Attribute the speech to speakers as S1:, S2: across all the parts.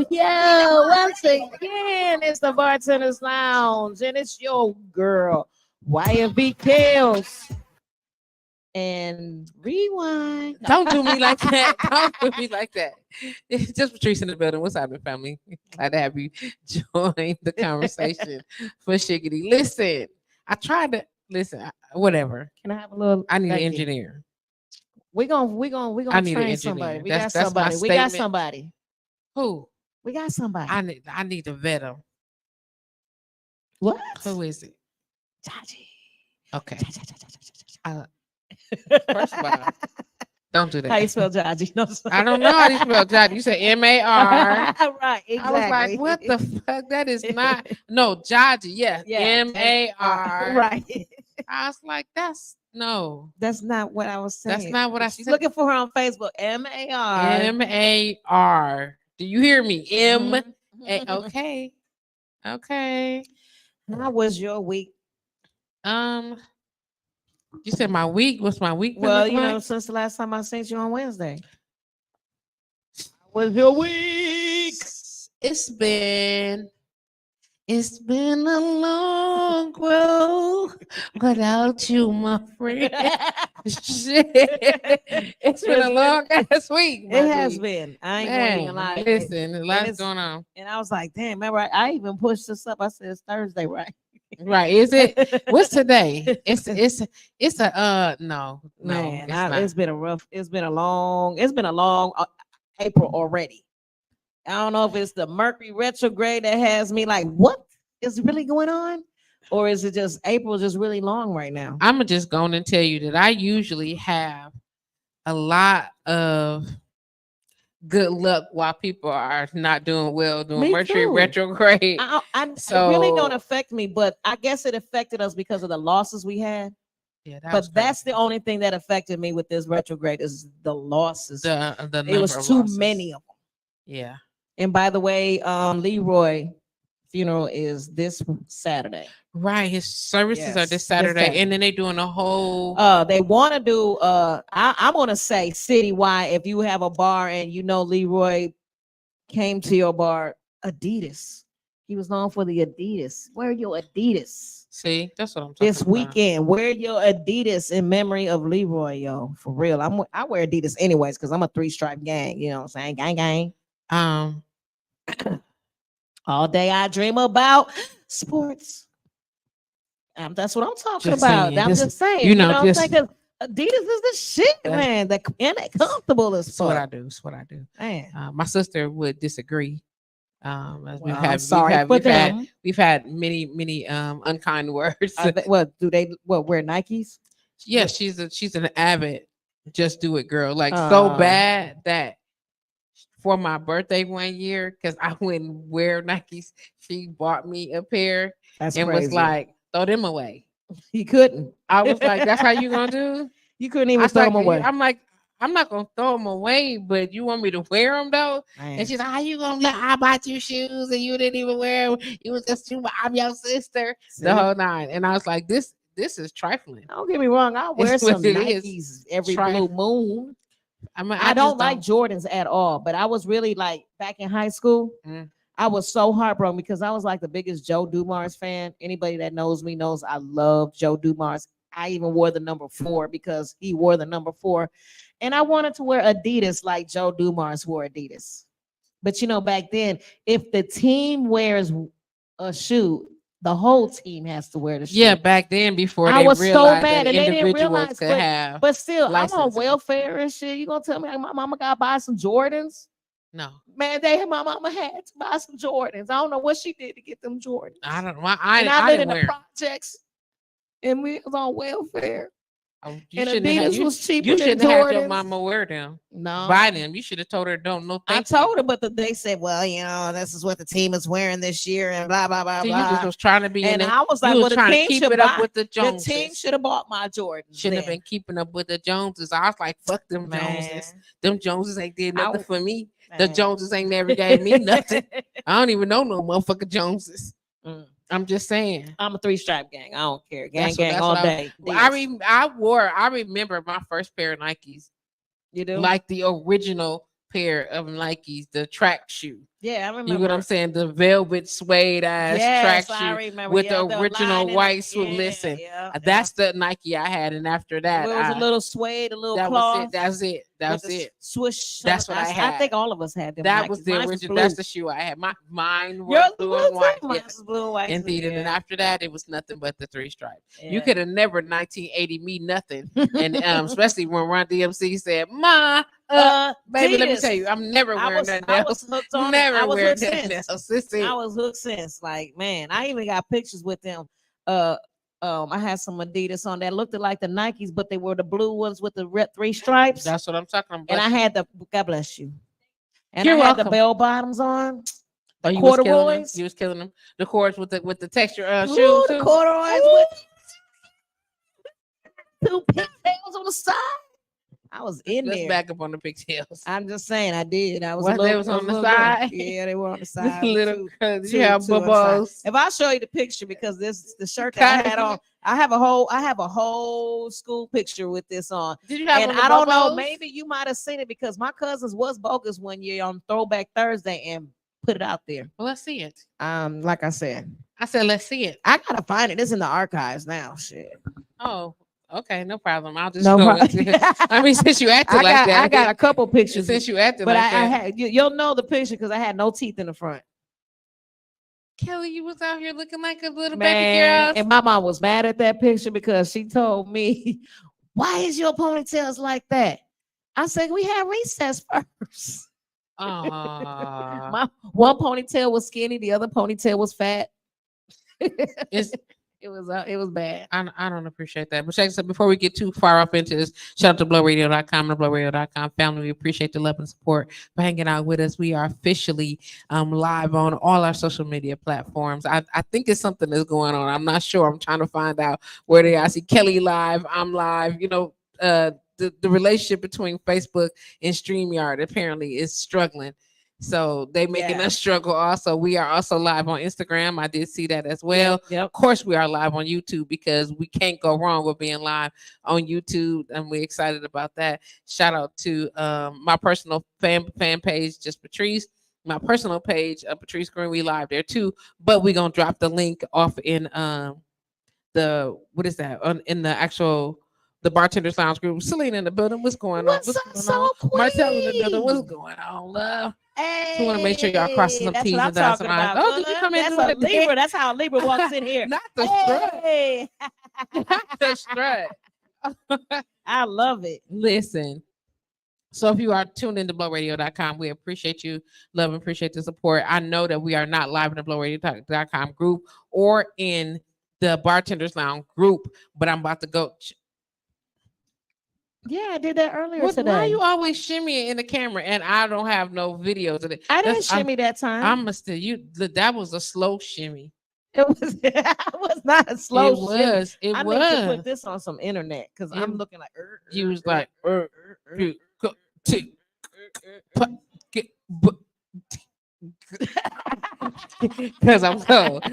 S1: Yo, once again, it's the Bartender's Lounge, and it's your girl, YFB Queli and Rewind.
S2: Don't do me like that. Don't do me like that. It's just Patrice in the building. What's happening, family? Glad to have you join the conversation for Shiggity. Listen, I tried to listen. Whatever.
S1: Can I have a little?
S2: I need an engineer.
S1: We're gonna train somebody. We got somebody. We got somebody.
S2: Who?
S1: We got somebody.
S2: I need to vet him.
S1: What?
S2: Who is it?
S1: Jaji.
S2: Okay. First of all, don't do that.
S1: How you spell Jaji? No,
S2: I don't know how you spell Jaji. You said M-A-R.
S1: Right, exactly.
S2: I was like, what the fuck? That is not. No, Jaji. Yeah. M-A-R.
S1: Right.
S2: I was like, that's
S1: not what I was saying.
S2: That's not what I said.
S1: She's looking for her on Facebook. M-A-R.
S2: M-A-R. Do you hear me? M-A. Okay. Okay.
S1: How was your week?
S2: You said my week. What's my week?
S1: Well, you know, since the last time I seen you on Wednesday. How was your week?
S2: It's been a long road without you, my friend. Shit. It's been a long ass week.
S1: It has been. I ain't gonna even lie.
S2: Listen, a lot's going on.
S1: And I was like, damn, remember I even pushed this up. I said it's Thursday, right?
S2: Right. Is it? What's today? It's a no.
S1: Man, it's been a long April already. I don't know if it's the Mercury retrograde that has me like, what is really going on? Or is it just April just really long right now?
S2: I'm just going to tell you that I usually have a lot of good luck while people are not doing well doing Mercury retrograde.
S1: It really don't affect me, but I guess it affected us because of the losses we had.
S2: Yeah,
S1: that's the only thing that affected me with this retrograde is the losses.
S2: It
S1: was too many of them.
S2: Yeah.
S1: And by the way, Leroy funeral is this Saturday.
S2: Right. His services are this Saturday. And then they're doing a whole
S1: they want to do I want to say citywide. If you have a bar and you know Leroy came to your bar, Adidas. He was known for the Adidas. Wear your Adidas.
S2: See, that's what I'm talking
S1: this weekend. Wear your Adidas in memory of Leroy, yo. For real. I wear Adidas anyways because I'm a 3-stripe gang. You know what I'm saying? Gang. All day I dream about sports. That's what I'm talking about. I'm just saying. You know Adidas is the shit, man. And they comfortable as fuck.
S2: That's what I do. Man. My sister would disagree. We've had many unkind words.
S1: Wear Nikes?
S2: Yeah, she's an avid just do it girl. Like so bad that for my birthday one year, because I wouldn't wear Nikes, she bought me a pair and crazy. Was like, throw them away.
S1: You couldn't.
S2: I was like, that's how you gonna do?
S1: You couldn't even throw them away.
S2: I'm like, I'm not gonna throw them away, but you want me to wear them though? Man. And she's like, how you gonna let I bought you shoes and you didn't even wear them? You was just I'm your sister. See? The whole nine. And I was like, this is trifling.
S1: Don't get me wrong. I wear some Nikes every blue moon. I don't like Jordans at all, but I was really like back in high school. I was so heartbroken because I was like the biggest Joe Dumars fan. Anybody that knows me knows I love Joe Dumars. I even wore the number 4 because he wore the number 4. And I wanted to wear Adidas like Joe Dumars wore Adidas. But you know, back then, if the team wears a shoe, the whole team has to wear the shoe.
S2: Yeah, back then before I was so mad and they didn't realize.
S1: But still, license. I'm on welfare and shit. You gonna tell me like, my mama gotta buy some Jordans?
S2: No.
S1: Man, my mama had to buy some Jordans. I don't know what she did to get them Jordans.
S2: I don't know.
S1: I lived in the projects, and we was on welfare. And Adidas was cheaper than Jordans.
S2: You shouldn't have had your mama wear them.
S1: No.
S2: Buy them. You should have told her, don't. No,
S1: I told her, but they said, well, this is what the team is wearing this year, and blah, blah, blah, blah.
S2: You just was trying to be
S1: and I was like, well, the team keep it up with the Joneses. The team should have bought my Jordans.
S2: Should have been keeping up with the Joneses. I was like, fuck them Joneses. Them Joneses ain't did nothing for me. Man. The Joneses ain't never gave me nothing. I don't even know no motherfucking Joneses. I'm just saying.
S1: I'm a 3-stripe gang. I don't care. Gang all day.
S2: I remember my first pair of Nikes.
S1: You do?
S2: Like the original pair of Nikes, the track shoe.
S1: Yeah, I remember.
S2: You know what I'm saying? The velvet suede ass track shoe with the original white suede. Listen, that's the Nike I had, and after that,
S1: it was a little suede, a little cloth.
S2: That's it.
S1: Swoosh.
S2: That's what I had.
S1: I think all of us had them.
S2: That was the original. That's the shoe I had. Mine was blue and white.
S1: Mine was blue and white.
S2: Indeed, and then after that, it was nothing but the 3-stripe. You could have never 1980 me nothing, and especially when Ron DMC said, "Ma." Baby, let me tell you, I'm never wearing that. I was hooked on it. I was hooked since.
S1: I was hooked since. Like, man, I even got pictures with them. I had some Adidas on that looked like the Nikes, but they were the blue ones with the red 3 stripes.
S2: That's what I'm talking about.
S1: And I had God bless you. And I had the bell bottoms on. The corduroys.
S2: You was killing them. The cords with the texture shoes.
S1: The corduroys with 2 pigtails on the side. I was in there.
S2: Back up on the pigtails.
S1: I'm just saying, I did. I was.
S2: They was on the side.
S1: Yeah, they were on the side.
S2: Little, you have bubbles.
S1: If I show you the picture, because this the shirt that I had on, I have a whole school picture with this on.
S2: Did you have?
S1: And I don't know. Maybe you might have seen it because my cousins was bogus one year on Throwback Thursday and put it out there.
S2: Well, let's see it.
S1: Like I said,
S2: let's see it.
S1: I gotta find it. It's in the archives now. Shit.
S2: Oh. Okay, no problem. I'll just go. I mean, since you acted like that,
S1: I got a couple pictures.
S2: Since you acted
S1: but
S2: like
S1: I had you'll know the picture because I had no teeth in the front.
S2: Kelly, you was out here looking like a little baby girl,
S1: and my mom was mad at that picture because she told me, "Why is your ponytails like that?" I said, "We had recess first."
S2: My
S1: one ponytail was skinny, the other ponytail was fat. It was bad.
S2: I don't appreciate that. But check this out, before we get too far up into this, shout out to blowradio.com and blowradio.com family. We appreciate the love and support for hanging out with us. We are officially live on all our social media platforms. I think it's something that's going on. I'm not sure. I'm trying to find out where they are. I see Kelly live. I'm live. You know, the relationship between Facebook and StreamYard apparently is struggling. So they making us struggle also. We are also live on Instagram. I did see that as well.
S1: Yep.
S2: Of course, we are live on YouTube because we can't go wrong with being live on YouTube. And we're excited about that. Shout out to my personal fan page, JustPatrice. My personal page, Patrice Green. We live there too. But we're going to drop the link off in in the actual the Bartenders Lounge group. Selena in the building. What's going on?
S1: What's going on?
S2: Martell in the building. What's going on, love?
S1: Hey,
S2: so want to make sure y'all crossing some T's and dotting some I's.
S1: Oh, did you come in? That's a Libra. That's how a Libra walks in here.
S2: Not the strut. Not the strut.
S1: I love it.
S2: Listen. So if you are tuned into blowradio.com, we appreciate you, love and appreciate the support. I know that we are not live in the blowradio.com group or in the Bartenders Lounge group, but I'm about to go.
S1: Yeah, I did that earlier today.
S2: Why are you always shimmying in the camera and I don't have no videos of it?
S1: I didn't shimmy that time.
S2: That was a slow shimmy.
S1: It was not a slow shimmy.
S2: I
S1: need to put this on some internet because I'm looking like
S2: you was like because I'm cold.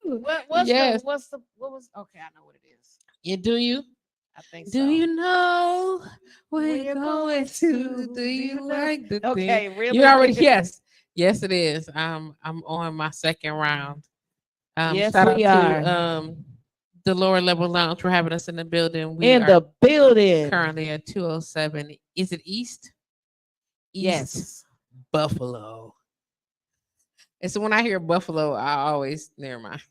S1: What was okay? I know what it is.
S2: Yeah, do you?
S1: I think so.
S2: Do you know where you're going to? Do you like the thing?
S1: Really?
S2: You already yes it is. I'm on my second round.
S1: Yes,
S2: shout
S1: we
S2: out
S1: are.
S2: To the lower level lounge for having us in the building. We
S1: in the building
S2: currently at 207. Is it East?
S1: Yes,
S2: Buffalo. And so when I hear Buffalo, I always never mind.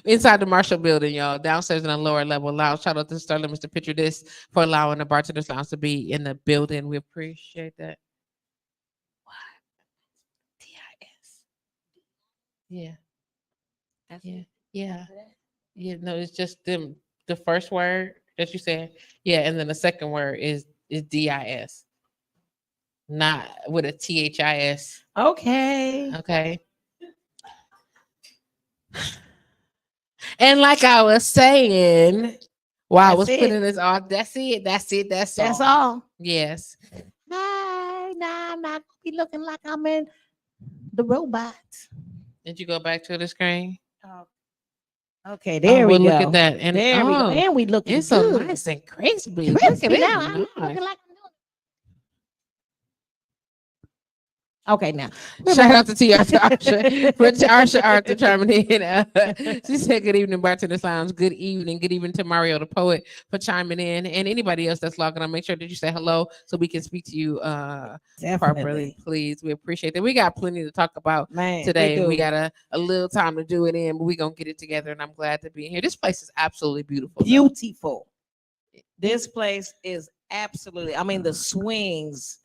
S2: Inside the Marshall building, y'all. Downstairs in the lower level lounge. Shout out to Sterling, Mr. Picture This, for allowing the Bartender's Lounge to be in the building. We appreciate that. What? TIS. Yeah. Yeah. No, it's just the first word that you said. Yeah, and then the second word is DIS. Not with a THIS. Okay. And like I was saying, while I was putting this on, that's it. That's all. Yes.
S1: Nah, I'm not gonna be looking like I'm in the robot.
S2: Did you go back to the screen?
S1: Okay, there we go.
S2: Look at that. And
S1: there we go. And we looking
S2: it's so
S1: good.
S2: nice and crispy. Look at it.
S1: Now I'm looking like okay, now
S2: shout out to Tarsha Arthur chiming in. She said, "Good evening, Bartender's Lounge. Good evening to Mario the poet for chiming in, and anybody else that's logging on. Make sure that you say hello so we can speak to you properly, please. We appreciate that. We got plenty to talk about today. We got a little time to do it in, but we gonna get it together. And I'm glad to be here. This place is absolutely beautiful.
S1: Beautiful. This place is absolutely. I mean, the swings."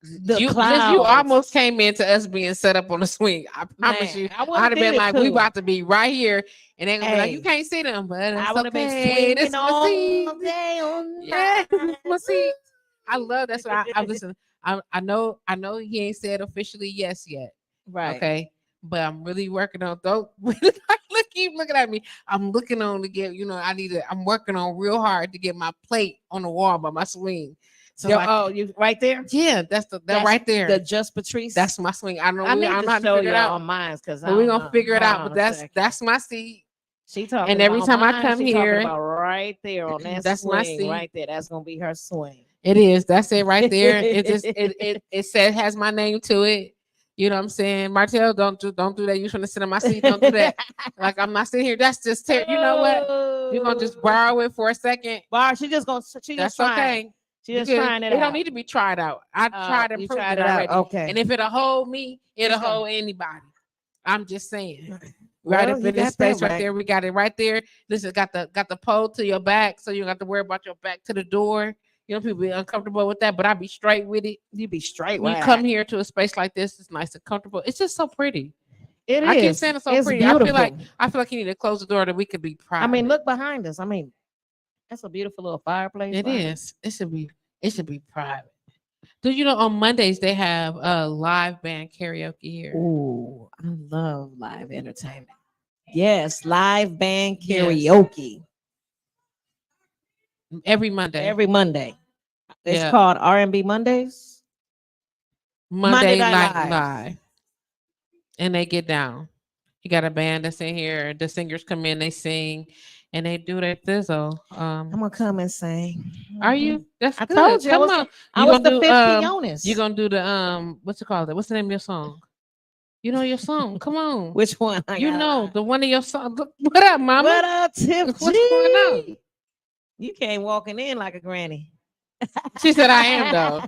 S1: You
S2: almost came into us being set up on the swing. I promise you. I'd have been like, we about to be right here, and they're gonna be like, you can't see them, but I would have been swinging all day on my seat. I love that's why I listen. I know he ain't said officially yes yet.
S1: Right.
S2: Okay. But I'm really working on keep looking at me. I'm looking on to get, I'm working on real hard to get my plate on the wall by my swing. So
S1: you right there?
S2: Yeah, that's right there.
S1: The JustPatrice.
S2: That's my swing. I'm
S1: not to show you on mine because
S2: we're gonna figure it out. But that's my seat.
S1: She talking.
S2: And every time I come here,
S1: right there on that
S2: that's
S1: swing,
S2: my seat
S1: right there. That's gonna be her swing.
S2: It is. That's it right there. It just it says has my name to it. You know what I'm saying? Martell, don't do that. You trying to sit in my seat. Don't do that. Like I'm not sitting here. That's just you know what? You're gonna just borrow it for a second.
S1: She just
S2: that's okay.
S1: She just trying it out.
S2: It don't need to be tried out. I tried and proved it already.
S1: Okay.
S2: And if it'll hold me, it'll hold anybody. I'm just saying. Right up in this space right there. We got it right there. Listen, got the pole to your back, so you don't have to worry about your back to the door. You know, people be uncomfortable with that, but I be straight with it.
S1: You be straight.
S2: When you come here to a space like this, it's nice and comfortable. It's just so pretty.
S1: I
S2: keep saying it's so pretty.
S1: Beautiful.
S2: I feel like you need to close the door that we could be proud.
S1: I mean, look behind us. I mean, that's a beautiful little fireplace.
S2: It is. It should be private. Do you know on Mondays they have a live band karaoke here?
S1: Ooh, I love live entertainment. Yes, live band karaoke.
S2: Yes. Every Monday.
S1: It's called R&B Mondays.
S2: Monday Night Live. And they get down. You got a band that's in here. The singers come in, they sing. And they do their thizzle.
S1: I'm gonna come and sing.
S2: Are you? That's
S1: I
S2: good.
S1: told you. I was the 50th.
S2: You're gonna do the what's it called? What's the name of your song? You know your song. Come on.
S1: Which one?
S2: The one of your songs. What up, mama?
S1: What up, Tiff?
S2: What's going on?
S1: You came walking in like a granny.
S2: She said, "I am though."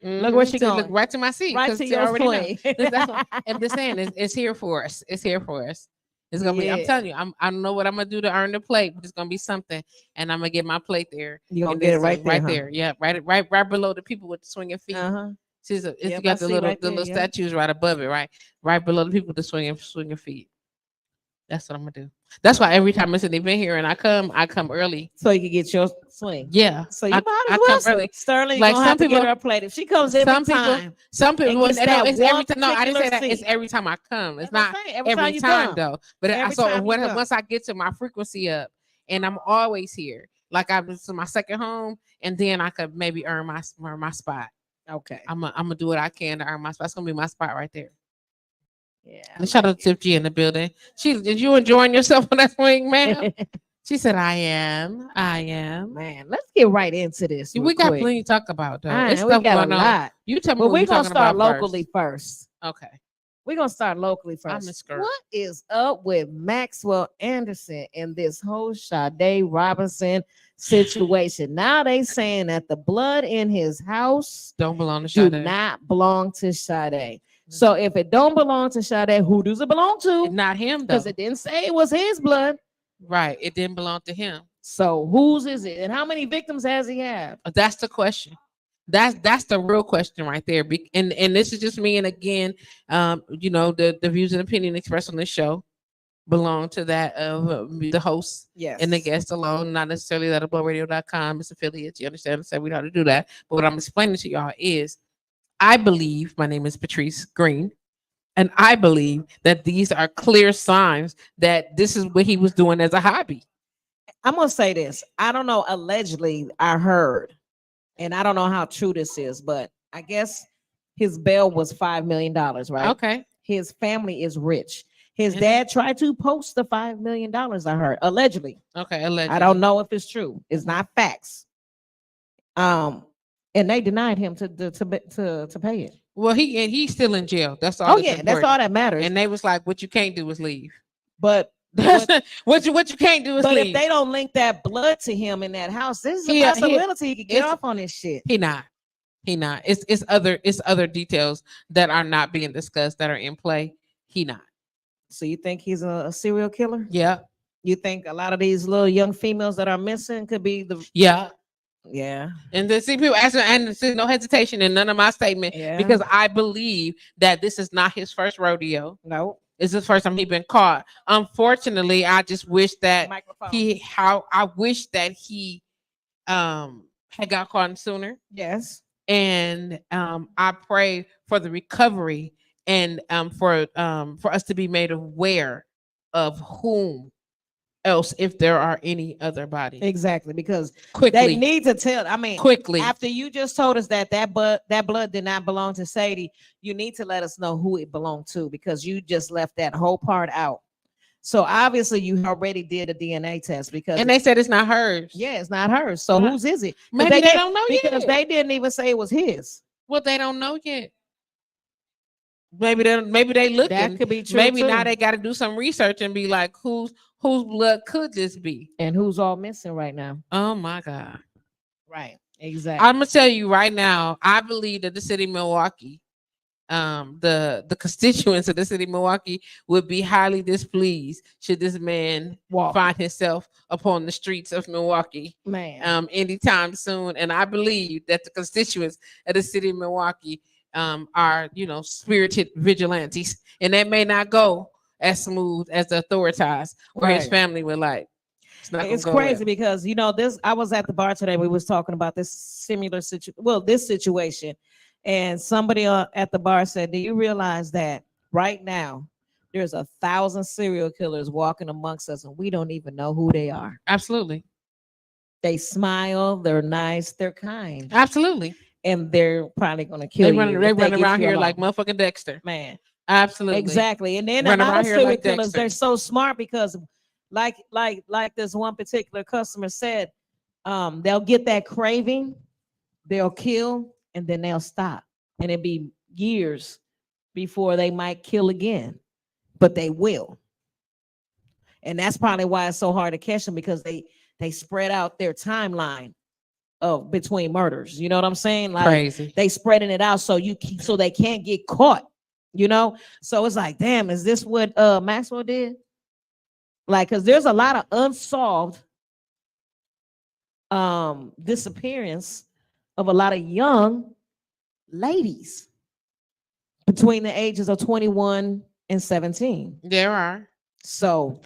S1: Look where she going.
S2: Look right to my seat.
S1: Right to your swing.
S2: That's what I'm just saying. It's here for us. It's here for us. It's gonna be. I'm telling you. I don't know what I'm gonna do to earn the plate, but it's gonna be something, and I'm gonna get my plate there.
S1: You gonna get it right there,
S2: there. Yeah, right below the people with the swinging feet. It's got the little statues right above it, right below the people with the swinging feet. That's what I'm gonna do. That's why every time it's an event here and I come early
S1: so you can get your swing.
S2: Yeah,
S1: so you might as well come early. Sterling, like some people get her plate if she comes every time.
S2: Some people, it's every time. No, I didn't say that. It's every time I come. It's not every time though. But once I get to my frequency up, and I'm always here. Like this is my second home, and then I could maybe earn my spot.
S1: Okay,
S2: I'm gonna do what I can to earn my spot. It's gonna be my spot right there.
S1: Yeah.
S2: And shout out to Tiff G in the building. Did you enjoying yourself on that swing, man? She said, I am.
S1: Man, let's get right into this.
S2: We got plenty to talk about, though.
S1: It's stuff we got a lot.
S2: You tell me what
S1: we're going to start locally first.
S2: Okay.
S1: We're going to start locally first. What is up with Maxwell Anderson and this whole Sade Robinson situation? Now they saying that the blood in his house
S2: don't belong to Sade.
S1: Do not belong to Sade. So if it don't belong to Sade, who does it belong to?
S2: Not him, though.
S1: Because it didn't say it was his blood.
S2: Right. It didn't belong to him.
S1: So whose is it? And how many victims has he had?
S2: That's the question. That's the real question right there. And this is just me. And again, the views and opinion expressed on this show belong to that of the host and the guest alone, not necessarily that of blowradio.com, its affiliates. You understand? So we know how to do that. But what I'm explaining to y'all is I believe, my name is Patrice Green, and I believe that these are clear signs that this is what he was doing as a hobby.
S1: I'm going to say this. I don't know. Allegedly, I heard, and I don't know how true this is, but I guess his bail was $5 million, right?
S2: Okay.
S1: His family is rich. His dad tried to post the $5 million, I heard, allegedly.
S2: Okay, allegedly.
S1: I don't know if it's true. It's not facts. And they denied him to pay it.
S2: Well, he's still in jail. That's all.
S1: Oh, yeah, that's all that matters.
S2: And they was like, what you can't do is leave.
S1: But
S2: what you can't do is leave.
S1: But if they don't link that blood to him in that house, this is a possibility he could get off on this shit.
S2: He not. It's other details that are not being discussed that are in play. He not.
S1: So you think he's a serial killer?
S2: Yeah.
S1: You think a lot of these little young females that are missing could be the
S2: Yeah.
S1: And
S2: the see people asking, and there's no hesitation in none of my statement because I believe that this is not his first rodeo.
S1: No.
S2: It's the first time he's been caught. Unfortunately, I just wish that he had got caught sooner.
S1: Yes.
S2: And I pray for the recovery and for us to be made aware of whom else, if there are any other bodies.
S1: Exactly, because
S2: quickly
S1: they need to tell. I mean,
S2: quickly
S1: after you just told us that blood did not belong to Sadie, you need to let us know who it belonged to, because you just left that whole part out. So obviously you already did a DNA test and
S2: they said it's not hers.
S1: Yeah, it's not hers. So whose is it?
S2: Maybe they don't know yet,
S1: because they didn't even say it was his.
S2: Well, they don't know yet. Maybe they looking.
S1: That could be true.
S2: Maybe
S1: too.
S2: Now they got to do some research and be like, whose blood could this be?
S1: And who's all missing right now?
S2: Oh my God.
S1: Right. Exactly.
S2: I'm gonna tell you right now, I believe that the city of Milwaukee, the constituents of the city of Milwaukee would be highly displeased should this man find himself upon the streets of Milwaukee anytime soon. And I believe that the constituents of the city of Milwaukee are spirited vigilantes, and that may not go as smooth as the authorities or his family would like.
S1: It's crazy because this. I was at the bar today. We was talking about this similar situation, and somebody at the bar said, "Do you realize that right now there's 1,000 serial killers walking amongst us, and we don't even know who they are?"
S2: Absolutely.
S1: They smile. They're nice. They're kind.
S2: Absolutely.
S1: And they're probably going to kill you.
S2: They run around here like motherfucking Dexter.
S1: Man.
S2: Absolutely.
S1: Exactly. And then a lot of serial killers, they're so smart because like this one particular customer said, they'll get that craving, they'll kill, and then they'll stop. And it'll be years before they might kill again. But they will. And that's probably why it's so hard to catch them, because they spread out their timeline of between murders. You know what I'm saying? Like
S2: crazy.
S1: They spreading it out so they can't get caught. So it's like, damn, is this what Maxwell did? Like, because there's a lot of unsolved disappearance of a lot of young ladies between the ages of 21 and 17.
S2: There are.
S1: So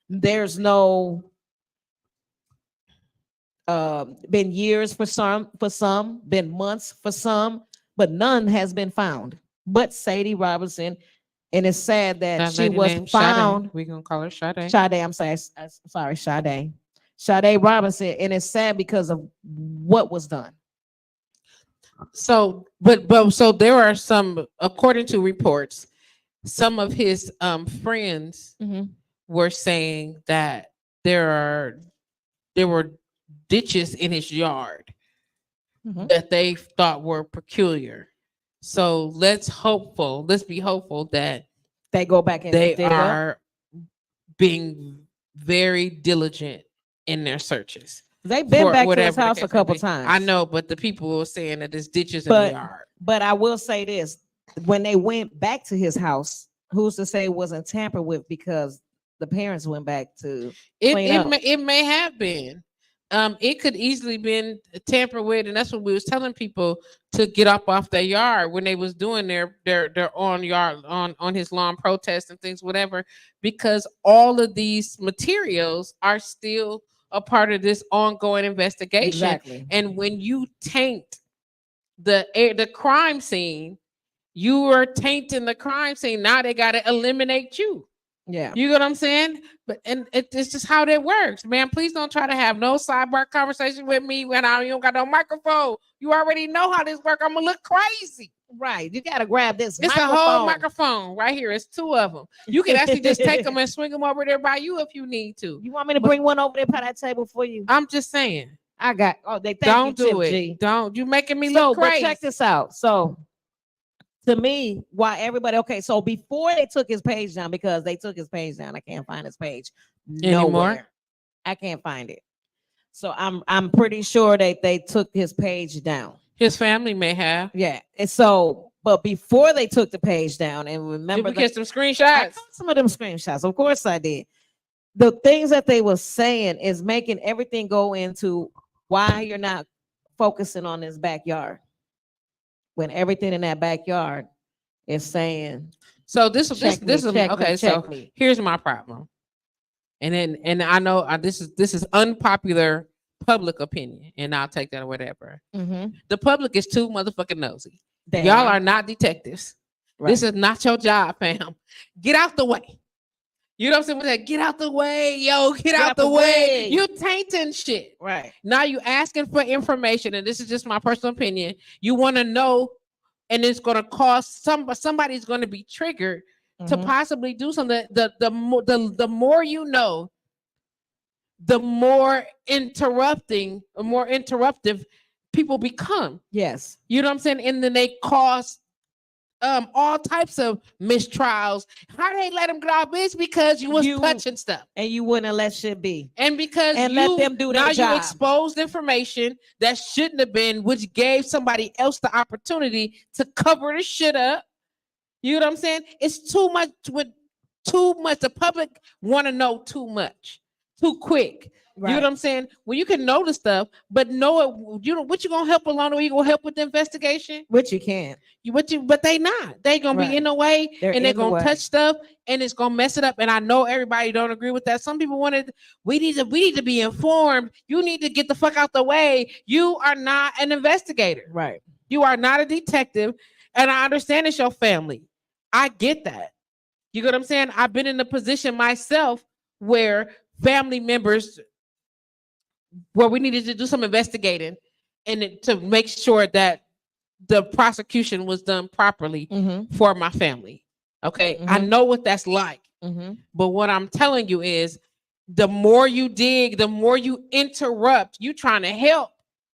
S1: there's no been years for some, been months for some, but none has been found but Sadie Robinson. And it's sad that she was found.
S2: We're gonna call her Sade.
S1: Sade, I'm sorry, Sade. Sade Robinson. And it's sad because of what was done.
S2: So, but so there are some, according to reports, some of his friends were saying that there were ditches in his yard that they thought were peculiar. So let's be hopeful that
S1: they go back and
S2: they are being very diligent in their searches.
S1: They've been back to his house a couple times.
S2: I know, but the people were saying that there's ditches in the yard.
S1: But I will say this: when they went back to his house, who's to say it wasn't tampered with because the parents went back to clean up?
S2: It may have been. It could easily been tampered with, and that's what we was telling people to get up off their yard when they was doing their on his lawn protests and things, whatever, because all of these materials are still a part of this ongoing investigation.
S1: Exactly.
S2: And when you taint the crime scene, you are tainting the crime scene. Now they got to eliminate you.
S1: Yeah.
S2: You get what I'm saying? But it's just how that works, man. Please don't try to have no sidebar conversation with me when you don't got no microphone. You already know how this works. I'm gonna look crazy.
S1: Right. You gotta grab this.
S2: It's
S1: microphone.
S2: a whole microphone right here. It's 2 of them. You can actually just take them and swing them over there by you if you need to.
S1: You want me to bring one over there by that table for you?
S2: I'm just saying.
S1: I got. Oh, they
S2: don't
S1: you,
S2: do it.
S1: G.
S2: Don't. You making me look crazy.
S1: But check this out. So, to me, why everybody? Okay, so before they took his page down, because they took his page down, I can't find his page nowhere. I can't find it. So I'm pretty sure they took his page down.
S2: His family may have.
S1: Yeah. And so, but before they took the page down, and remember,
S2: did we get some screenshots?
S1: Some of them screenshots. Of course, I did. The things that they were saying is making everything go into why you're not focusing on this backyard when everything in that backyard is saying.
S2: So this is okay. So here's my problem, and I know this is unpopular public opinion, and I'll take that or whatever.
S1: Mm-hmm.
S2: The public is too motherfucking nosy. Y'all are not detectives. Right. This is not your job, fam. Get out the way. You know what I'm saying? Get out the way, yo. Get out the way. You tainting shit.
S1: Right.
S2: Now you asking for information, and this is just my personal opinion. You want to know, and it's going to cost somebody's going to be triggered to possibly do something. The more you know, the more interruptive people become.
S1: Yes.
S2: You know what I'm saying? And then they cause all types of mistrials. How they let them get off? It's because you was touching stuff,
S1: and you wouldn't let shit be,
S2: and because
S1: let them do their job.
S2: You exposed information that shouldn't have been, which gave somebody else the opportunity to cover the shit up. You know what I'm saying? It's too much. The public want to know too much, too quick. Right. You know what I'm saying? Well, you can know the stuff, but know it. You know what you gonna help along the way? You gonna help with the investigation?
S1: Which you can't.
S2: But they not. They gonna be in the way, and they're gonna touch stuff, and it's gonna mess it up. And I know everybody don't agree with that. Some people wanted. We need to be informed. You need to get the fuck out the way. You are not an investigator.
S1: Right.
S2: You are not a detective, and I understand it's your family. I get that. You get what I'm saying? I've been in a position myself where family members, where we needed to do some investigating and to make sure that the prosecution was done properly for my family. Okay. I know what that's like. But what I'm telling you is the more you dig, the more you interrupt, you trying to help.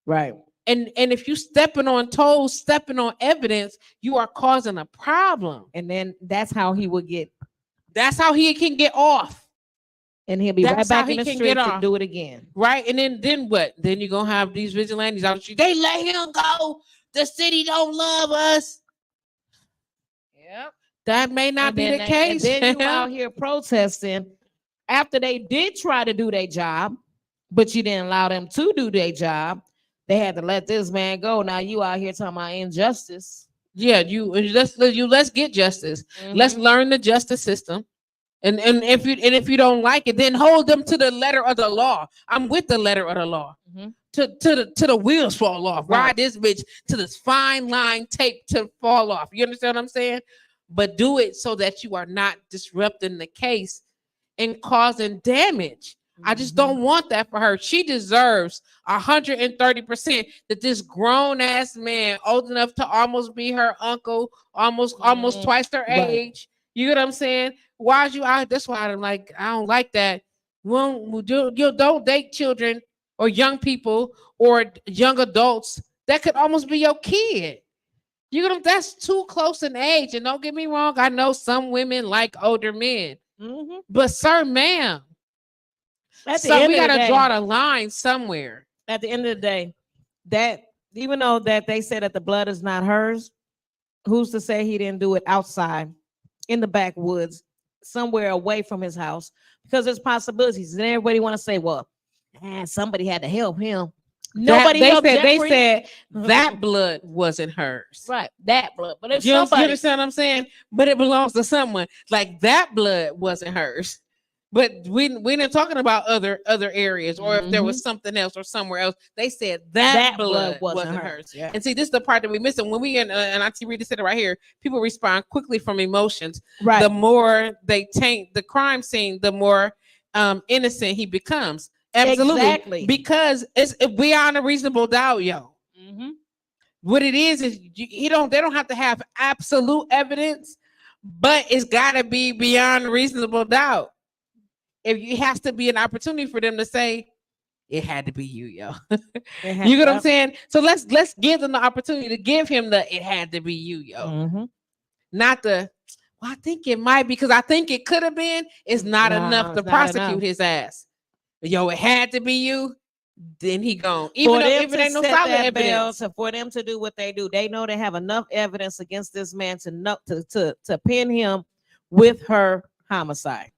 S1: Right.
S2: And if you stepping on toes, stepping on evidence, you are causing a problem.
S1: And then that's how he
S2: can get off.
S1: And he'll be right back in the street to do it again.
S2: Right. And then what? Then you're going to have these vigilantes out the street. They let him go. The city don't love us.
S1: Yep.
S2: That may not be the case.
S1: And then you out here protesting after they did try to do their job, but you didn't allow them to do their job. They had to let this man go. Now you out here talking about injustice.
S2: Yeah, let's get justice. Let's learn the justice system. And if you don't like it, then hold them to the letter of the law. I'm with the letter of the law. To the wheels fall off. Right. Ride this bitch to this fine line tape to fall off. You understand what I'm saying? But do it so that you are not disrupting the case and causing damage. I just don't want that for her. She deserves 130% that this grown ass man, old enough to almost be her uncle, almost twice their age. You get what I'm saying? Why is you out? That's why I don't like that. You don't date children or young people or young adults that could almost be your kid. You get them? That's too close in age. And don't get me wrong, I know some women like older men, but sir, ma'am, we gotta draw the line somewhere.
S1: At the end of the day, that even though that they said that the blood is not hers, who's to say he didn't do it outside in the backwoods, somewhere away from his house? Because there's possibilities. And everybody want to say, well, man, somebody had to help him. Nobody helped
S2: They
S1: Jeffrey.
S2: said that blood wasn't hers.
S1: Right, that blood. But if
S2: you
S1: somebody,
S2: understand what I'm saying? But it belongs to someone. Like that blood wasn't hers. But we're not talking about other areas, or if there was something else or somewhere else. They said that blood wasn't hers.
S1: Yeah.
S2: And see, this is the part that we missing when we and Auntie Rita said it right here. People respond quickly from emotions.
S1: Right.
S2: The more they taint the crime scene, the more innocent he becomes. Absolutely.
S1: Exactly.
S2: Because it's beyond a reasonable doubt, yo. What it is they don't have to have absolute evidence, but it's got to be beyond reasonable doubt. If it has to be an opportunity for them to say it had to be you, yo. You get what I'm saying? So let's give them the opportunity to give him the it had to be you, yo. Not the well, I think it might because I think it could have been. It's not enough to prosecute his ass. Yo, it had to be you. Then he gone. Even though if it ain't no solid evidence.
S1: For them to do what they do, they know they have enough evidence against this man to pin him with her homicide.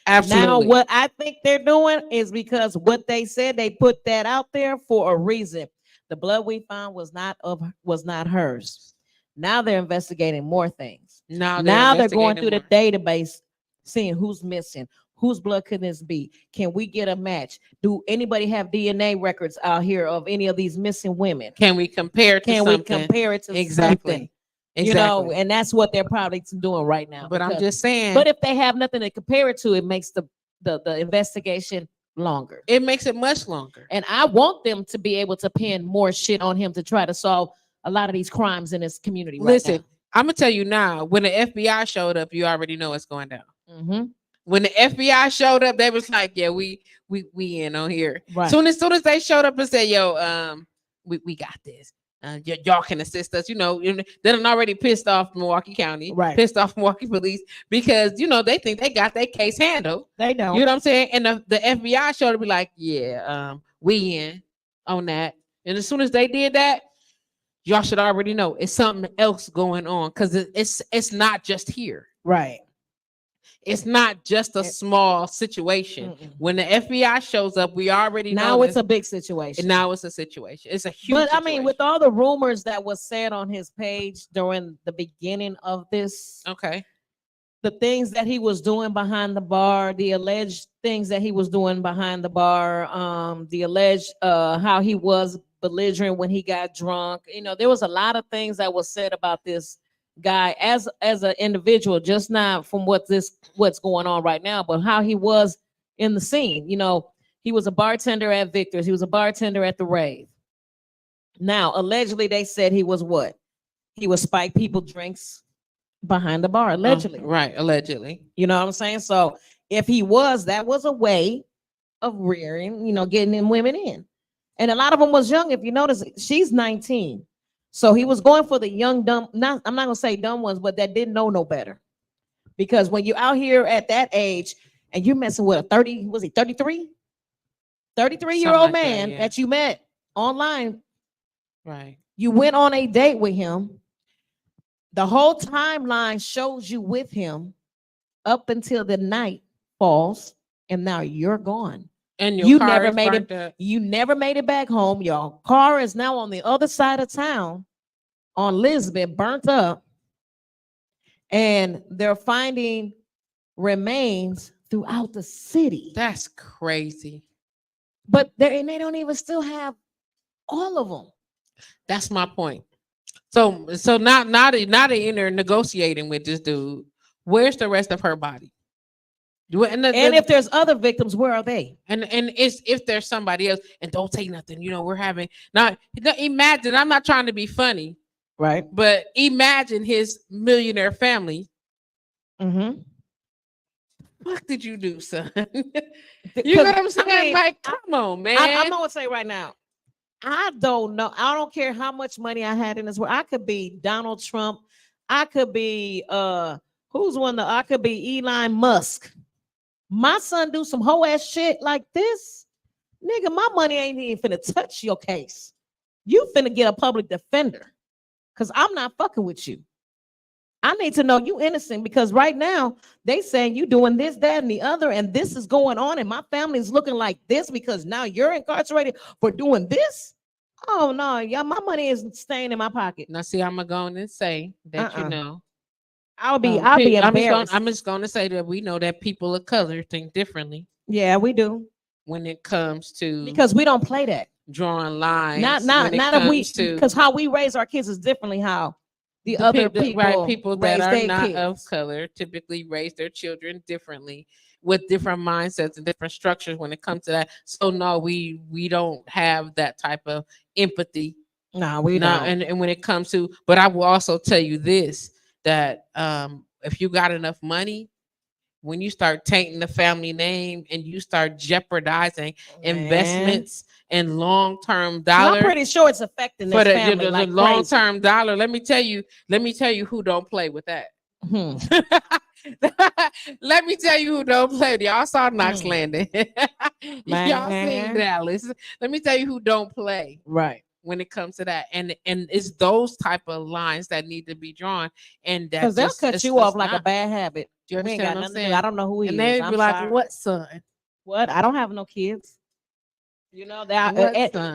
S2: Absolutely.
S1: Now, what I think they're doing is because what they said, they put that out there for a reason. The blood we found was not hers. Now they're investigating more things. Now they're going through the database, seeing who's missing. Whose blood could this be? Can we get a match? Do anybody have DNA records out here of any of these missing women?
S2: Can we compare it to something?
S1: We compare it to something? You know, and that's what they're probably doing right now.
S2: But I'm just saying.
S1: But if they have nothing to compare it to, it makes the investigation longer.
S2: It makes it much longer.
S1: And I want them to be able to pin more shit on him to try to solve a lot of these crimes in this community.
S2: Listen, I'm gonna tell you now. When the FBI showed up, you already know what's going down. When the FBI showed up, they was like, "Yeah, we in on here." Right. Soon as they showed up and said, "Yo, we got this. Y'all can assist us." You know, they're already pissed off Milwaukee County, right? Pissed off Milwaukee Police because they think they got their case handled.
S1: They don't.
S2: You know what I'm saying? And the FBI showed up, be like, "Yeah, we in on that." And as soon as they did that, y'all should already know it's something else going on because it's not just here,
S1: right?
S2: It's not just a small situation. When the FBI shows up, we already know
S1: now it's a big situation.
S2: Now it's a situation. It's a huge situation.
S1: I mean, with all the rumors that was said on his page during the beginning of this, the things that he was doing behind the bar, the alleged things that he was doing behind the bar, the alleged how he was belligerent when he got drunk. There was a lot of things that was said about this guy as an individual, just not from what's going on right now, but how he was in the scene. He was a bartender at Victor's. He was a bartender at the Rave. Now, allegedly, they said he was what? He would spike people drinks behind the bar, allegedly.
S2: Right, allegedly.
S1: You know what I'm saying? So if he was, that was a way of rearing, getting in women in. And a lot of them was young. If you notice, she's 19. So he was going for the young, dumb, I'm not going to say dumb ones, but that didn't know no better. Because when you're out here at that age and you're messing with a 33? 33-year-old man that you met online.
S2: Right.
S1: You went on a date with him. The whole timeline shows you with him up until the night falls, and now you're gone.
S2: And you never
S1: made it. You never made it back home. Your car is now on the other side of town, on Lisbon, burnt up, and they're finding remains throughout the city.
S2: That's crazy.
S1: But they don't even still have all of them.
S2: That's my point. So now they in there negotiating with this dude. Where's the rest of her body?
S1: And if there's other victims, where are they?
S2: And it's if there's somebody else, and don't say nothing. We're having imagine. I'm not trying to be funny,
S1: right?
S2: But imagine his millionaire family. What did you do, son? You know what I'm saying? Like, come on, man.
S1: I'm gonna say right now, I don't know. I don't care how much money I had in this world. I could be Donald Trump. I could be I could be Elon Musk. My son do some hoe ass shit like this, nigga, my money ain't even finna touch your case. You finna get a public defender, because I'm not fucking with you. need to know you innocent, because right now they saying you doing this, that, and the other, and this is going on, and my family is looking like this because now you're incarcerated for doing this. Oh no, yeah, my money is staying in my pocket.
S2: Now, see, I'm gonna go and say that you know.
S1: I'll be embarrassed.
S2: I'm just gonna say that we know that people of color think differently.
S1: Yeah, we do.
S2: When it comes to,
S1: because we don't play that.
S2: Drawing lines.
S1: Not if we, because how we raise our kids is differently how the other people
S2: that are not of color typically raise their children differently with different mindsets and different structures when it comes to that. So no, we don't have that type of empathy.
S1: No, we don't.
S2: And when it comes to, but I will also tell you this, that if you got enough money, when you start tainting the family name and you start jeopardizing investments and long-term dollar,
S1: I'm pretty sure it's affecting this family
S2: the
S1: like
S2: long-term dollar. Let me tell you who don't play with that. Let me tell you who don't play. Y'all saw Knox Landing. Y'all seen Dallas. Let me tell you who don't play.
S1: Right.
S2: When it comes to that, and it's those type of lines that need to be drawn, and that
S1: because they'll cut you off like a bad habit.
S2: Do you understand what I'm saying?
S1: I don't know who he is.
S2: And they be like, "What son?
S1: What? I don't have no kids." You know that.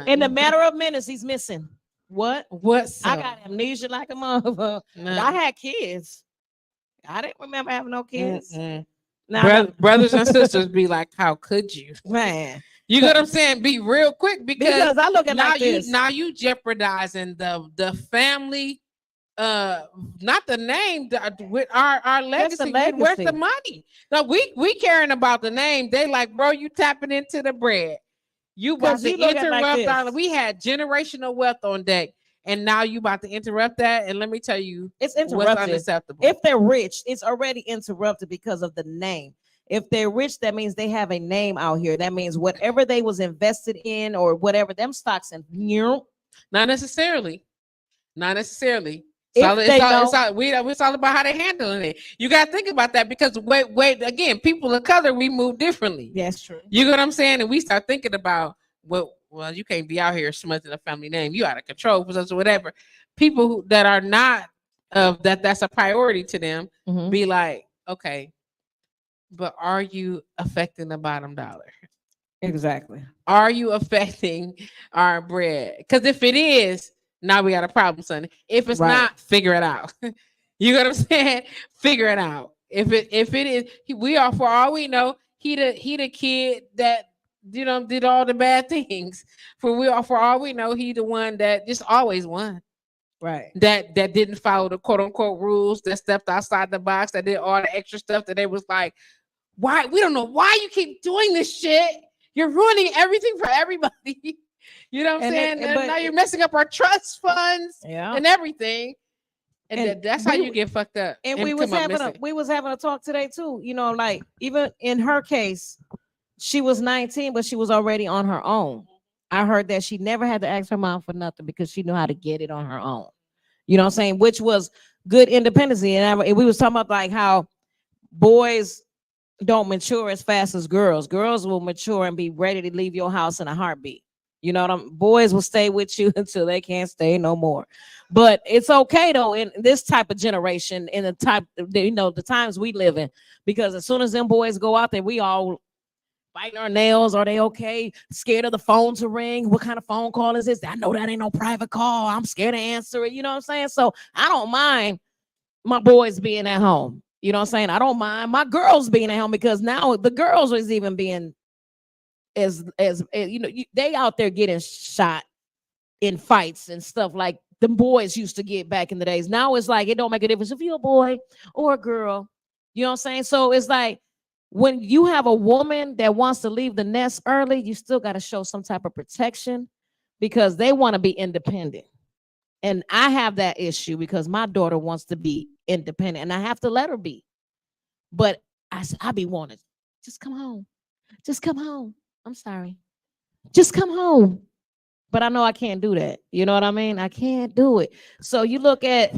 S1: In the matter of minutes, he's missing. What?
S2: What son?
S1: I got amnesia like a motherfucker. I had kids. I didn't remember having no kids.
S2: Now, brothers and sisters be like, "How could you,
S1: man?"
S2: You know what I'm saying? Be real quick because
S1: I look at
S2: now
S1: like this.
S2: Now you jeopardizing the family, not the name, with our legacy. Where's the money? Now we caring about the name. They like, bro, you tapping into the bread. You about to interrupt like we had generational wealth on deck, and now you about to interrupt that. And let me tell you,
S1: it's interrupted.
S2: What's unacceptable.
S1: If they're rich, it's already interrupted because of the name. If they're rich, that means they have a name out here. That means whatever they was invested in or whatever, them stocks and
S2: not necessarily.
S1: It's
S2: all about how they're handling it. You got to think about that because wait again, people of color, we move differently.
S1: That's true.
S2: You know what I'm saying? And we start thinking about well, you can't be out here smudging a family name. You out of control for us or whatever. People that are not that's a priority to them. Be like, okay. But are you affecting the bottom dollar?
S1: Exactly.
S2: Are you affecting our bread? Because if it is, now we got a problem, son. If it's not, figure it out. You know what I'm saying? Figure it out. If it is, we are, for all we know, he the kid that did all the bad things. For all we know, he the one that just always won.
S1: Right.
S2: That didn't follow the quote unquote rules, that stepped outside the box, that did all the extra stuff that they was like, why? We don't know why you keep doing this shit. You're ruining everything for everybody. You know what I'm saying? And now you're messing up our trust funds and everything. And that's how you get fucked up.
S1: And we was having a talk today too. You know, like even in her case, she was 19, but she was already on her own. I heard that she never had to ask her mom for nothing because she knew how to get it on her own. You know what I'm saying? Which was good independency. And we was talking about like how boys don't mature as fast as girls. Girls will mature and be ready to leave your house in a heartbeat. You know what I'm? Boys will stay with you until they can't stay no more. But it's okay though in this type of generation, in the times we live in, because as soon as them boys go out there, we all biting our nails. Are they okay? Scared of the phone to ring? What kind of phone call is this? I know that ain't no private call. I'm scared to answer it. You know what I'm saying? So I don't mind my boys being at home. You know what I'm saying? I don't mind my girls being at home because now the girls is even being as they out there getting shot in fights and stuff like the boys used to get back in the days. Now it's like it don't make a difference if you're a boy or a girl. You know what I'm saying? So it's like when you have a woman that wants to leave the nest early, you still got to show some type of protection because they want to be independent. And I have that issue because my daughter wants to be independent and I have to let her be. But I be wanting, just come home. Just come home. I'm sorry. Just come home. But I know I can't do that. You know what I mean? I can't do it. So you look at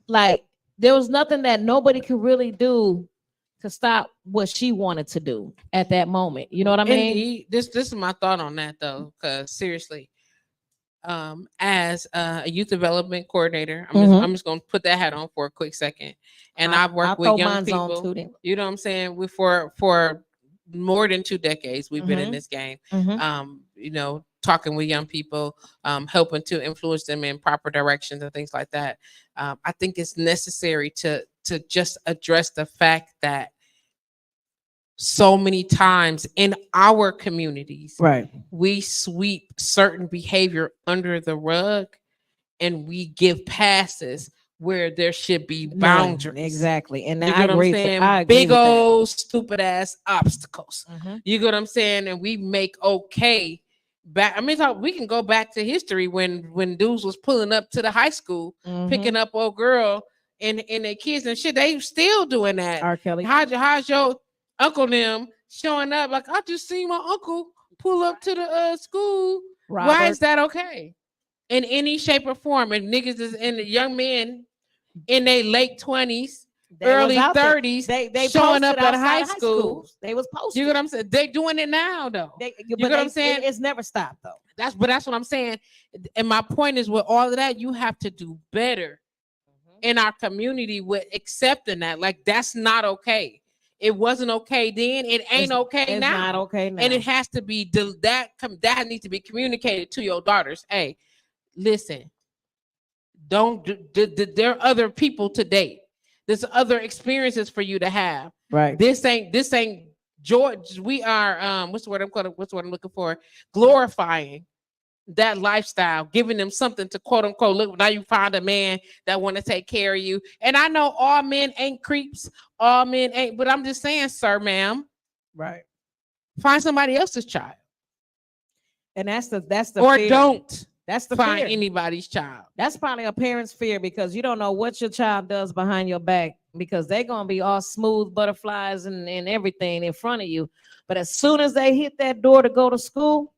S1: like there was nothing that nobody could really do to stop what she wanted to do at that moment. You know what I mean?
S2: This is my thought on that though, because seriously, as a youth development coordinator. I'm just gonna put that hat on for a quick second. And I've worked with young people. You know what I'm saying? We for more than 2 decades we've been in this game. You know, talking with young people, helping to influence them in proper directions and things like that. I think it's necessary to just address the fact that so many times in our communities,
S1: right,
S2: we sweep certain behavior under the rug and we give passes where there should be boundaries.
S1: Exactly. And
S2: you get what I'm saying? Big old stupid ass obstacles. You get what I'm saying? And we make okay back. I mean, we can go back to history when dudes was pulling up to the high school, picking up old girl and their kids and shit. They still doing that.
S1: R. Kelly.
S2: How's your uncle them showing up? Like, I just seen my uncle pull up to the school. Robert. Why is that okay? In any shape or form? And niggas is in the young men in their late 20s, early 30s, they showing up at high school.
S1: They was posted.
S2: You know what I'm saying? They doing it now though. You know what I'm saying?
S1: It's never stopped though.
S2: That's what I'm saying. And my point is, with all of that, you have to do better in our community with accepting that. Like, that's not okay. It wasn't okay then. It ain't okay now. It's
S1: not okay now.
S2: And it has to be that needs to be communicated to your daughters. Hey, listen, there are other people to date. There's other experiences for you to have.
S1: Right.
S2: This ain't George. We are what's the word I'm looking for? Glorifying that lifestyle, giving them something to quote unquote look. Now you find a man that want to take care of you. And I know all men ain't creeps, all men ain't, but I'm just saying, sir, ma'am.
S1: Right.
S2: Find somebody else's child.
S1: And that's the
S2: or
S1: fear.
S2: Don't.
S1: That's the
S2: find
S1: fear.
S2: Anybody's child.
S1: That's probably a parent's fear because you don't know what your child does behind your back because they're going to be all smooth butterflies and everything in front of you. But as soon as they hit that door to go to school,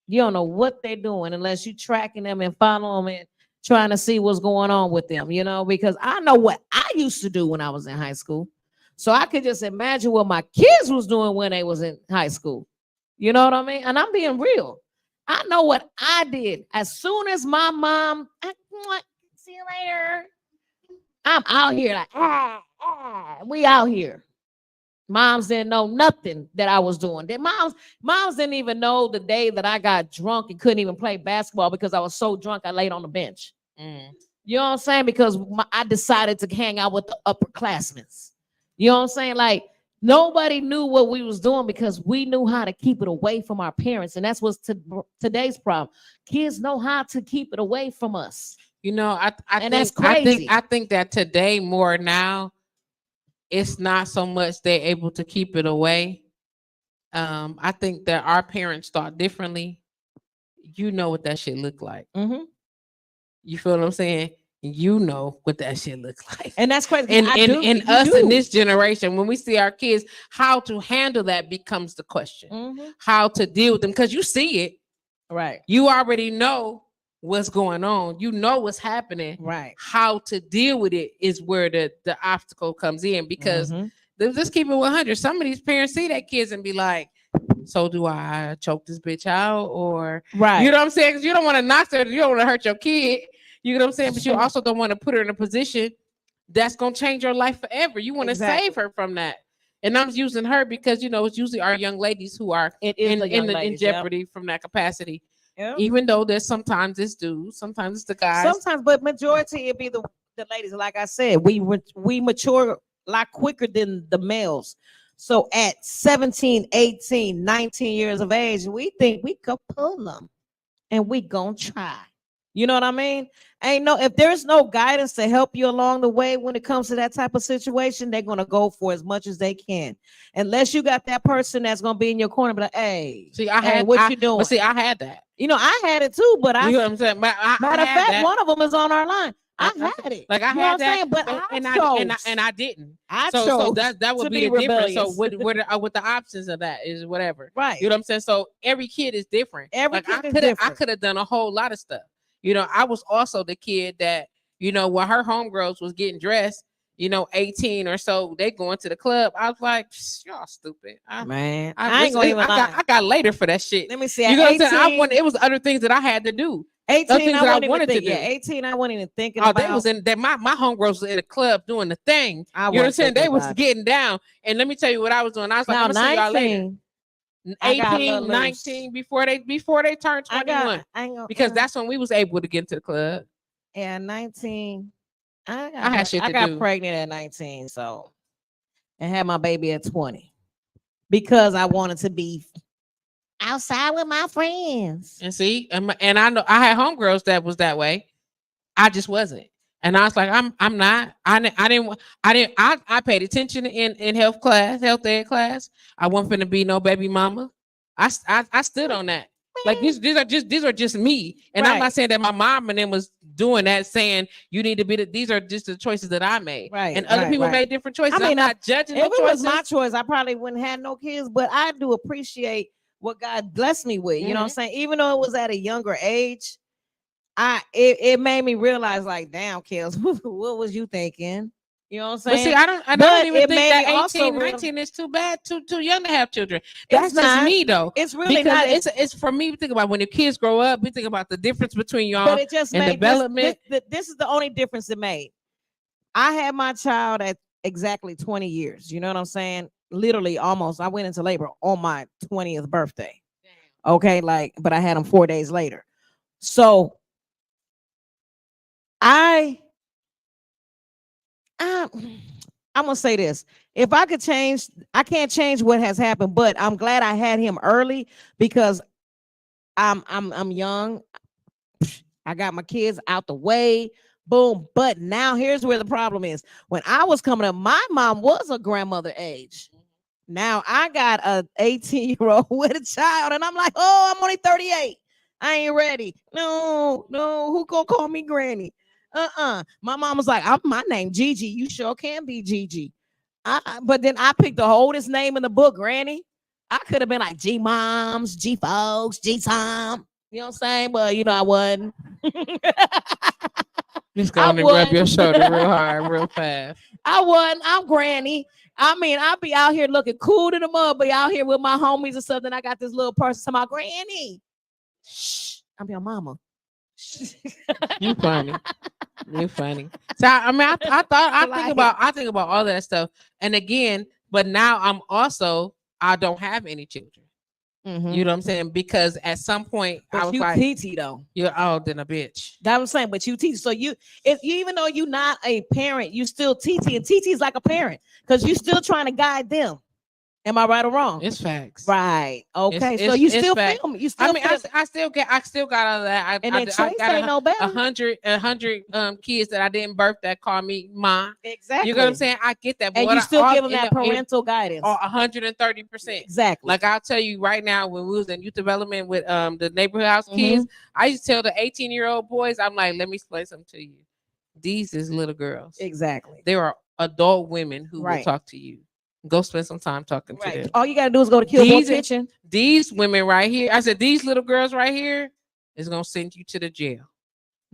S1: you don't know what they're doing unless you're tracking them and following them and trying to see what's going on with them, you know, because I know what I used to do when I was in high school. So I could just imagine what my kids was doing when they was in high school. You know what I mean? And I'm being real. I know what I did. As soon as my mom, see you later. I'm out here like, we out here. Moms didn't know nothing that I was doing. Moms didn't even know the day that I got drunk and couldn't even play basketball because I was so drunk I laid on the bench. You know what I'm saying? Because I decided to hang out with the upperclassmen. You know what I'm saying? Like, nobody knew what we was doing because we knew how to keep it away from our parents. And that's what's today's problem. Kids know how to keep it away from us.
S2: You know, I think
S1: that's crazy.
S2: I think that today more now, it's not so much they're able to keep it away. I think that our parents thought differently. You know what that shit look like. You feel what I'm saying? You know what that shit looks like.
S1: And that's crazy.
S2: And us in this generation, when we see our kids, how to handle that becomes the question. How to deal with them. Because you see it.
S1: Right.
S2: You already know what's going on. You know what's happening.
S1: Right.
S2: How to deal with it is where the obstacle comes in. Because let's keep it 100. Some of these parents see their kids and be like, so do I choke this bitch out? Or,
S1: right.
S2: You know what I'm saying? Because you don't want to knock her. You don't want to hurt your kid. You know what I'm saying? But you also don't want to put her in a position that's going to change your life forever. You want to save her from that. And I'm using her because, you know, it's usually our young ladies who are in jeopardy from that capacity. Yep. Even though there's sometimes it's dudes, sometimes it's the guys.
S1: Sometimes, but majority it be the ladies. Like I said, we mature a lot quicker than the males. So at 17, 18, 19 years of age, we think we could pull them and we gonna try. You know what I mean? If there's no guidance to help you along the way when it comes to that type of situation, they're gonna go for as much as they can. Unless you got that person that's gonna be in your corner, but like, hey,
S2: see, I had what you doing? But see, I had that.
S1: You know, I had it too, but
S2: you know what I'm saying? Matter
S1: of fact, one of them is on our line. I had it.
S2: Like I had that, but I didn't. So that would be the difference. So with the options of that is whatever.
S1: Right.
S2: You know what I'm saying? So every kid is different.
S1: Every kid is different.
S2: I could have done a whole lot of stuff. You know, I was also the kid that, you know, when her homegirls was getting dressed, you know, 18 or so, they going to the club. I was like, y'all stupid.
S1: I ain't gonna even lie.
S2: I got later for that shit.
S1: Let me see.
S2: You know what I'm saying? It was other things that I had to do.
S1: 18, I wanted to do. Yeah, 18, I wasn't even thinking about.
S2: They was in that. My homegirls was in the club doing the thing. You know what I'm saying? They was getting down. And let me tell you what I was doing. I was like, I'm gonna see y'all later. 18, 19 before they turned 21. Because that's when we was able to get into the club.
S1: Yeah, 19. I got pregnant at 19, so and had my baby at 20 because I wanted to be outside with my friends.
S2: And see, and I know I had homegirls that was that way. I just wasn't. And I was like, I'm not. I paid attention in health ed class. I wasn't finna be no baby mama. I stood on that. Like these are just me. And I'm not saying that my mom and them was doing that, saying you need to be these are just the choices that I made.
S1: Right.
S2: And other people made different choices. I mean, I'm not judging
S1: if it was my choice, I probably wouldn't have no kids, but I do appreciate what God blessed me with. You know what I'm saying? Even though it was at a younger age, it made me realize, like, damn, Kels, what was you thinking? You know what I'm saying?
S2: But see, I don't even think that 18, 19 is too bad, too young to have children. That's just me though.
S1: It's really not.
S2: It's for me. We think about when the kids grow up. We think about the difference between y'all
S1: but it just
S2: and
S1: made
S2: development.
S1: This is the only difference it made. I had my child at exactly 20 years. You know what I'm saying? Literally, almost. I went into labor on my 20th birthday. Damn. Okay, but I had him 4 days later. So I'm gonna say this. If I could change, I can't change what has happened, but I'm glad I had him early because I'm young. I got my kids out the way. Boom. But now here's where the problem is. When I was coming up, my mom was a grandmother age. Now I got a 18-year-old with a child, and I'm like, oh, I'm only 38. I ain't ready. No, who gonna call me granny? My mom was like, my name Gigi. You sure can be Gigi. But then I picked the oldest name in the book, Granny. I could have been like G Moms, G Folks, G Tom. You know what I'm saying? But I wasn't.
S2: Just go and rub your shoulder real hard, real fast.
S1: I wasn't. I'm Granny. I mean, I'll be out here looking cool to the mud, but out here with my homies or something. I got this little person talking about Granny. Shh, I'm your mama.
S2: You funny. You funny. So I mean, I think about all that stuff. And again, but now I don't have any children. Mm-hmm. You know what I'm saying? Because at some point
S1: I was like, TT though.
S2: You're older than a bitch.
S1: That was saying, but you teach. So even though you're not a parent, you still TT, and TT is like a parent because you're still trying to guide them. Am I right or wrong?
S2: It's facts.
S1: Right. Okay. So you still film. You still.
S2: I mean, I still got out of that.
S1: I got no better.
S2: 100 kids that I didn't birth that call me mom.
S1: Exactly.
S2: You know what I'm saying? I get that.
S1: But and you still give them that parental guidance.
S2: 130%.
S1: Exactly.
S2: Like I'll tell you right now, when we was in youth development with the neighborhood house kids, I used to tell the 18-year-old boys, I'm like, let me explain something to you. These is little girls.
S1: Exactly.
S2: There are adult women who will talk to you. Go spend some time talking to them.
S1: All you gotta do is go to Kilbourne Kitchen.
S2: These women right here, I said, these little girls right here is gonna send you to the jail.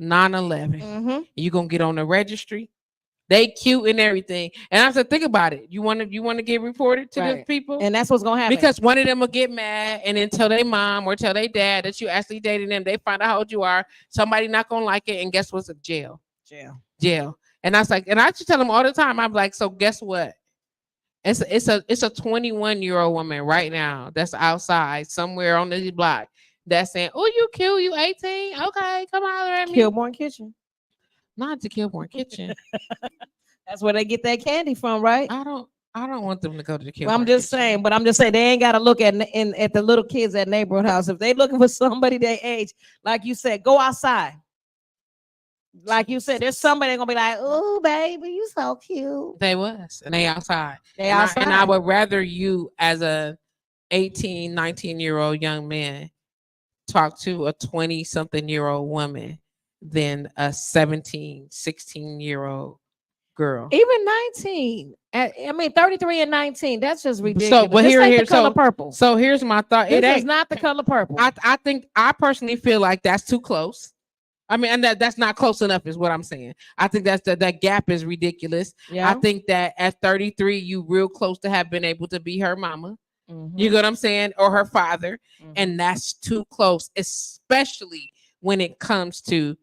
S2: 9/11. You're gonna get on the registry. They cute and everything. And I said, think about it. You want to get reported to the people,
S1: and that's what's gonna happen.
S2: Because one of them will get mad and then tell their mom or tell their dad that you actually dating them. They find out how old you are. Somebody not gonna like it, and guess what's a jail. And I was like, and I just tell them all the time. I'm like, so guess what? It's a 21-year-old woman right now that's outside somewhere on the block that's saying, "Oh, you cute, you 18, okay, come holler at me."
S1: Kilbourne Kitchen,
S2: not to Kilbourne Kitchen.
S1: That's where they get that candy from, right?
S2: I don't want them to go to the Kilbourne.
S1: Well, I'm just saying they ain't got to look at the little kids at neighborhood house. If they looking for somebody their age, like you said, go outside. Like you said, there's somebody gonna be like, "Oh, baby, you so cute."
S2: They was, and they outside. And I would rather you, as a 18, 19-year-old young man, talk to a 20-something-year-old woman than a 17, 16-year-old girl.
S1: Even 19. I mean, 33 and 19. That's just ridiculous.
S2: So, but
S1: the color purple.
S2: So here's my thought.
S1: It is not the color purple.
S2: I personally feel like that's too close. I mean, and that's not close enough is what I'm saying. I think that gap is ridiculous. Yeah. I think that at 33, you real close to have been able to be her mama. You know what I'm saying? Or her father. And that's too close, especially when it comes to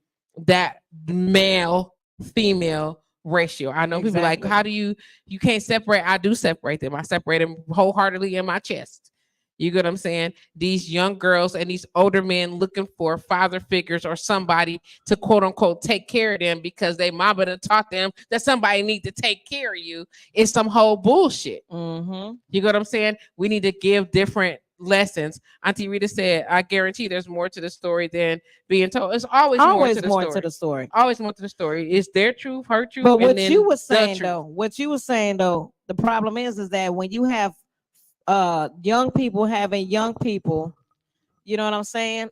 S2: that male female ratio. I know people like, how do you can't separate? I do separate them. I separate them wholeheartedly in my chest. You get what I'm saying? These young girls and these older men looking for father figures or somebody to quote unquote take care of them because they mama done taught them that somebody need to take care of you. It's some whole bullshit. You get what I'm saying? We need to give different lessons. Auntie Rita said, I guarantee there's more to the story than being told. It's always more to the story. Always more to the story. It's their truth, her truth.
S1: But what you were saying though, the problem is that when you have young people having young people, you know what I'm saying?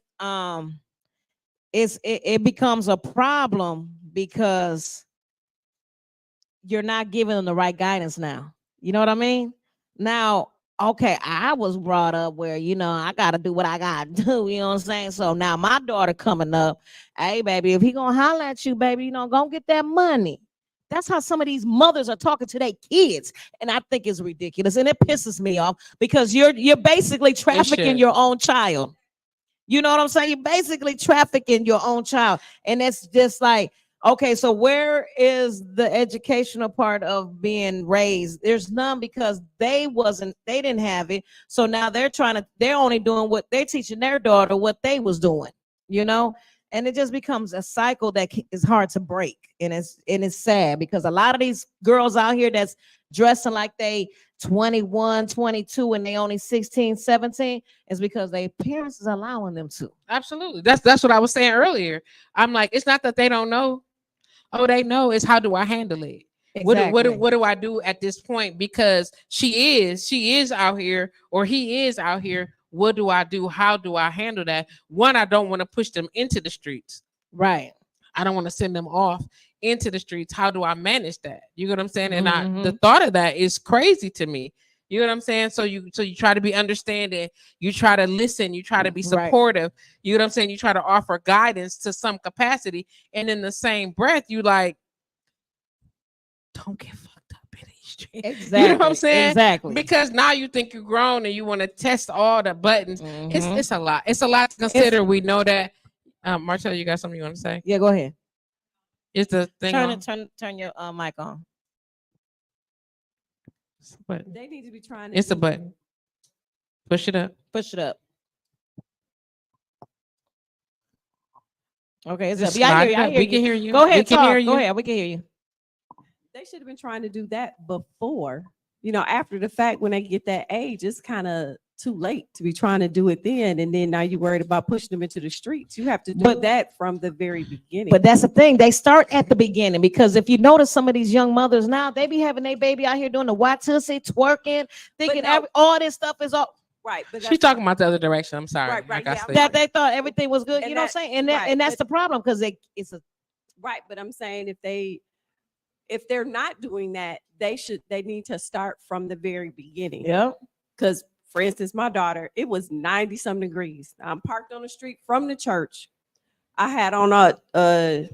S1: It becomes a problem because you're not giving them the right guidance now. You know what I mean? Now, okay, I was brought up where, you know, I got to do what I got to do. You know what I'm saying? So now my daughter coming up, hey, baby, if he going to holler at you, baby, you know, go get that money. That's how some of these mothers are talking to their kids. And I think it's ridiculous. And it pisses me off because you're basically trafficking your own child. You know what I'm saying? You're basically trafficking your own child. And it's just like, okay, so where is the educational part of being raised? There's none because they didn't have it. So now they're only doing what they're teaching their daughter what they was doing, you know? And it just becomes a cycle that is hard to break. And it's sad because a lot of these girls out here that's dressing like they 21, 22, and they only 16, 17 is because their parents is allowing them to.
S2: Absolutely. That's what I was saying earlier. I'm like, it's not that they don't know. Oh, they know. It's how do I handle it? Exactly. What do I do at this point? Because she is out here or he is out here. What do I do? How do I handle that? One, I don't want to push them into the streets.
S1: Right.
S2: I don't want to send them off into the streets. How do I manage that? You know what I'm saying? And the thought of that is crazy to me. You know what I'm saying? So you try to be understanding, you try to listen, you try to be supportive. Right. You know what I'm saying? You try to offer guidance to some capacity. And in the same breath, you like, don't get fucked up in these streets. Exactly. You know what I'm saying?
S1: Exactly.
S2: Because now you think you're grown and you want to test all the buttons. It's a lot. It's a lot to consider. We know that. Marcella, you got something you want to say?
S1: Yeah, go ahead.
S2: It's the thing.
S1: Turn your mic on.
S3: But they need to be trying to.
S2: It's a button. Push it up.
S1: Push it up. Okay, it's
S2: up.
S1: Yeah, I hear you.
S2: We can hear you.
S1: Go ahead, talk. Go ahead. We can hear you.
S3: They should have been trying to do that before. You know, after the fact, when they get that age, it's kind of too late to be trying to do it then. And then now you're worried about pushing them into the streets. You have to do that from the very beginning.
S1: But that's the thing. They start at the beginning because if you notice some of these young mothers now, they be having their baby out here doing the Watusi, twerking, thinking all this stuff is all.
S3: Right. But
S2: she's talking about the other direction. I'm sorry.
S3: Right.
S1: That they thought everything was good. You know what I'm saying? And that's the problem because it's a.
S3: Right. But I'm saying if they're not doing that, they need to start from the very beginning.
S1: Yeah.
S3: Because, for instance, my daughter, it was 90-some degrees. I'm parked on the street from the church. I had on a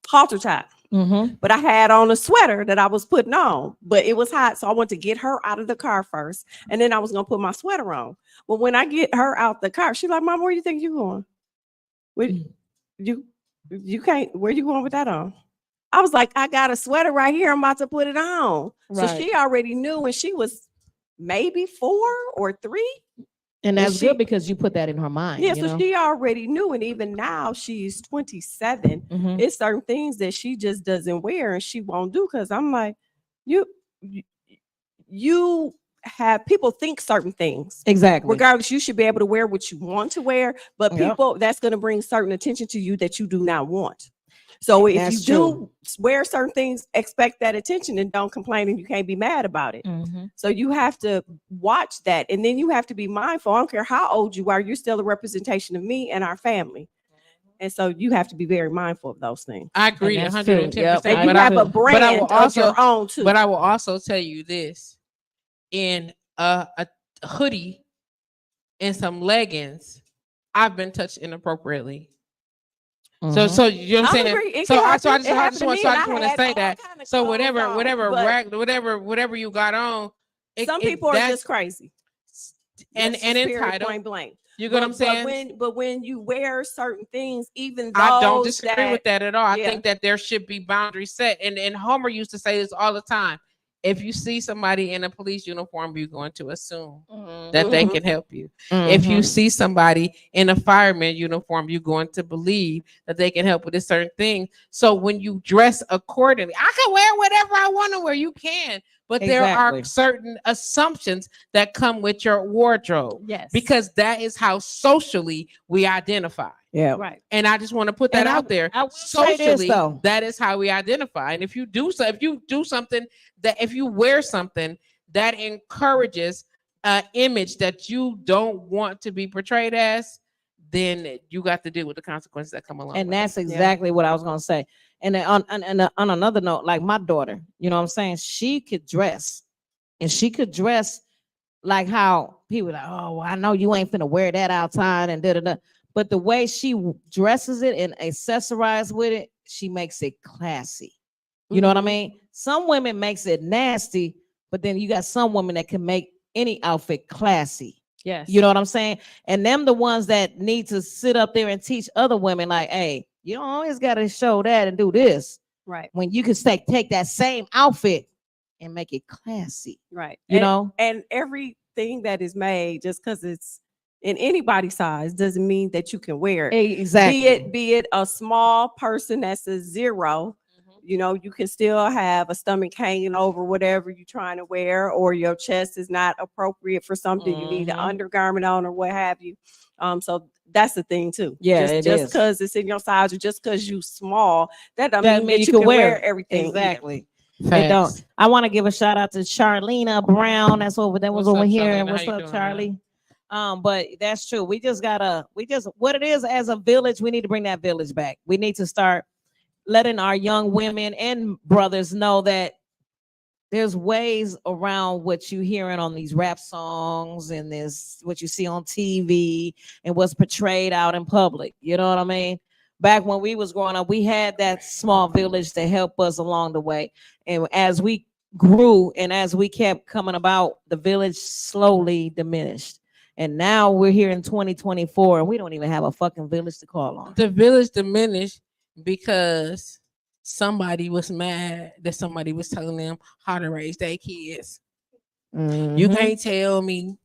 S3: halter top, but I had on a sweater that I was putting on, but it was hot. So I wanted to get her out of the car first. And then I was going to put my sweater on. But when I get her out the car, she's like, Mom, where do you think you're going? You can't, where you going with that on? I was like, I got a sweater right here. I'm about to put it on. Right. So she already knew when she was maybe 4 or 3.
S1: And that's good because you put that in her mind.
S3: Yeah, so she already knew. And even now she's 27. It's certain things that she just doesn't wear and she won't do. Cause I'm like, you have people think certain things.
S1: Exactly.
S3: Regardless, you should be able to wear what you want to wear, but people that's going to bring certain attention to you that you do not want. So if you do wear certain things, expect that attention and don't complain and you can't be mad about it. So you have to watch that. And then you have to be mindful. I don't care how old you are, you're still a representation of me and our family. And so you have to be very mindful of those things.
S2: I agree 110%.
S3: Yep. And you have a brand of your own too.
S2: But I will also tell you this. In a hoodie and some leggings, I've been touched inappropriately. So you know what I'm saying? So I just want to say that. So whatever you got on,
S3: some people are just crazy
S2: and entitled.
S3: Point blank.
S2: You get what I'm saying?
S3: But when you wear certain things, even though
S2: I don't disagree with that at all. I think that there should be boundaries set. And Homer used to say this all the time. If you see somebody in a police uniform, you're going to assume that they can help you. If you see somebody in a fireman uniform, you're going to believe that they can help with a certain thing. So when you dress accordingly, I can wear whatever I want to wear. You can. But there are certain assumptions that come with your wardrobe.
S3: Yes.
S2: Because that is how socially we identify.
S1: Yeah.
S3: Right.
S2: And I just want to put that out there. Socially, that is how we identify. And if you do something that if you wear something that encourages an image that you don't want to be portrayed as, then you got to deal with the consequences that come along.
S1: And that's exactly what I was going to say. And on another note, like my daughter, you know what I'm saying? She could dress like how people are like, oh, well, I know you ain't finna wear that outside and da-da-da. But the way she dresses it and accessorizes with it, she makes it classy. You know what I mean? Some women makes it nasty, but then you got some women that can make any outfit classy.
S3: Yes.
S1: You know what I'm saying? And them the ones that need to sit up there and teach other women like, hey, you don't always got to show that and do this.
S3: Right.
S1: When you can take that same outfit and make it classy.
S3: Right.
S1: You know?
S3: And everything that is made, just because it's in anybody's size, doesn't mean that you can wear it.
S1: Exactly.
S3: Be it a small person that's a 0, you know, you can still have a stomach hanging over whatever you're trying to wear, or your chest is not appropriate for something. You need an undergarment on or what have you. So that's the thing too.
S1: Yeah,
S3: just because it's in your size, or just because you small, that doesn't mean you can wear everything.
S1: Exactly. They don't. I want to give a shout out to Charlena Brown. That was over here.
S2: Charlene?
S1: What's up, Charlie? But that's true. We just what it is as a village, we need to bring that village back. We need to start letting our young women and brothers know that there's ways around what you hearing on these rap songs and this what you see on TV and what's portrayed out in public. You know what I mean? Back when we was growing up, we had that small village to help us along the way. And as we grew and as we kept coming about, the village slowly diminished. And now we're here in 2024 and we don't even have a fucking village to call on.
S2: The village diminished because somebody was mad that somebody was telling them how to raise their kids. You can't tell me.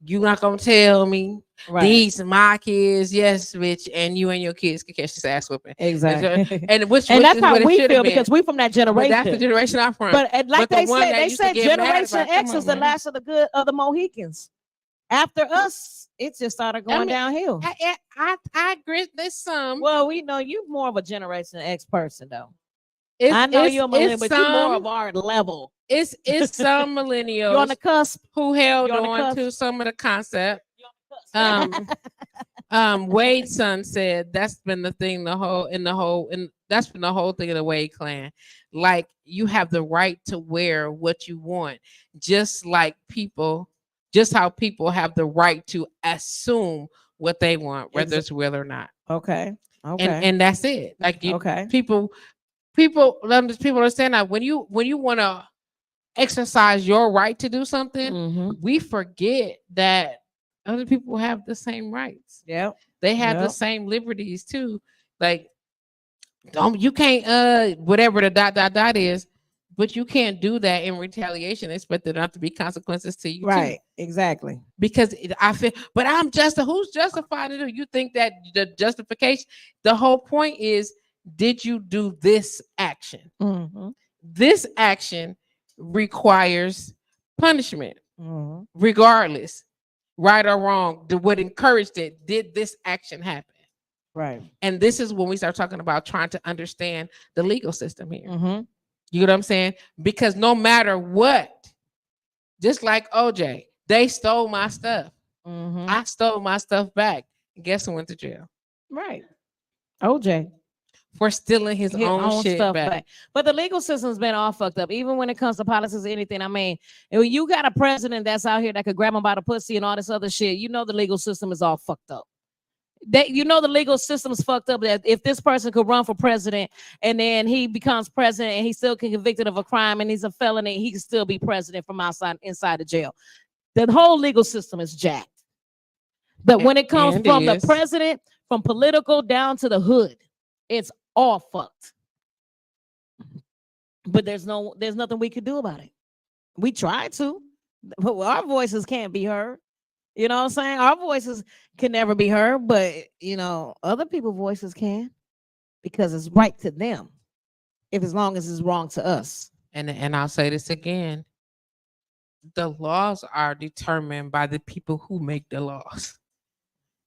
S2: You're not gonna tell me. Right. These are my kids, yes, bitch, and you and your kids can catch this ass whooping.
S1: Exactly.
S2: And
S1: that's how we feel because we're from that generation.
S2: But that's the generation I'm from.
S1: But like they said Generation X is the last of the good of the Mohicans. After us, it just started going downhill.
S2: I agree. There's some.
S1: Well, we know you're more of a Generation X person, though. I know you're a millennial, but you're more of our level.
S2: It's some millennials
S1: you're on the cusp
S2: who held on to some of the concept. Wade's son said that's been the thing that's been the whole thing of the Wade clan. Like you have the right to wear what you want, just how people have the right to assume what they want, whether it's real or not.
S1: Okay.
S2: And that's it. Like people understand that when you want to exercise your right to do something, we forget that other people have the same rights.
S1: Yeah,
S2: they have the same liberties too. Like, you can't whatever the ... is. But you can't do that in retaliation. Expect there not to be consequences to you.
S1: Right.
S2: Too.
S1: Exactly.
S2: Because I feel, but who's justified it? You think that the justification, the whole point is, did you do this action? This action requires punishment, regardless, right or wrong. What encouraged it? Did this action happen?
S1: Right.
S2: And this is when we start talking about trying to understand the legal system here. You know what I'm saying? Because no matter what, just like OJ, they stole my stuff. I stole my stuff back. Guess who went to jail?
S1: Right. OJ.
S2: For stealing his own shit stuff back.
S1: But the legal system's been all fucked up. Even when it comes to politics or anything. I mean, if you got a president that's out here that could grab him by the pussy and all this other shit, you know the legal system is all fucked up. The legal system's fucked up. That if this person could run for president and then he becomes president and he's still convicted of a crime and he's a felony, he can still be president from inside the jail. The whole legal system is jacked. But when it comes from the president, from political down to the hood, it's all fucked. But there's nothing we could do about it. We tried to, but our voices can't be heard. You know what I'm saying? Our voices can never be heard, but other people's voices can, because it's right to them. If as long as it's wrong to us.
S2: And I'll say this again. The laws are determined by the people who make the laws.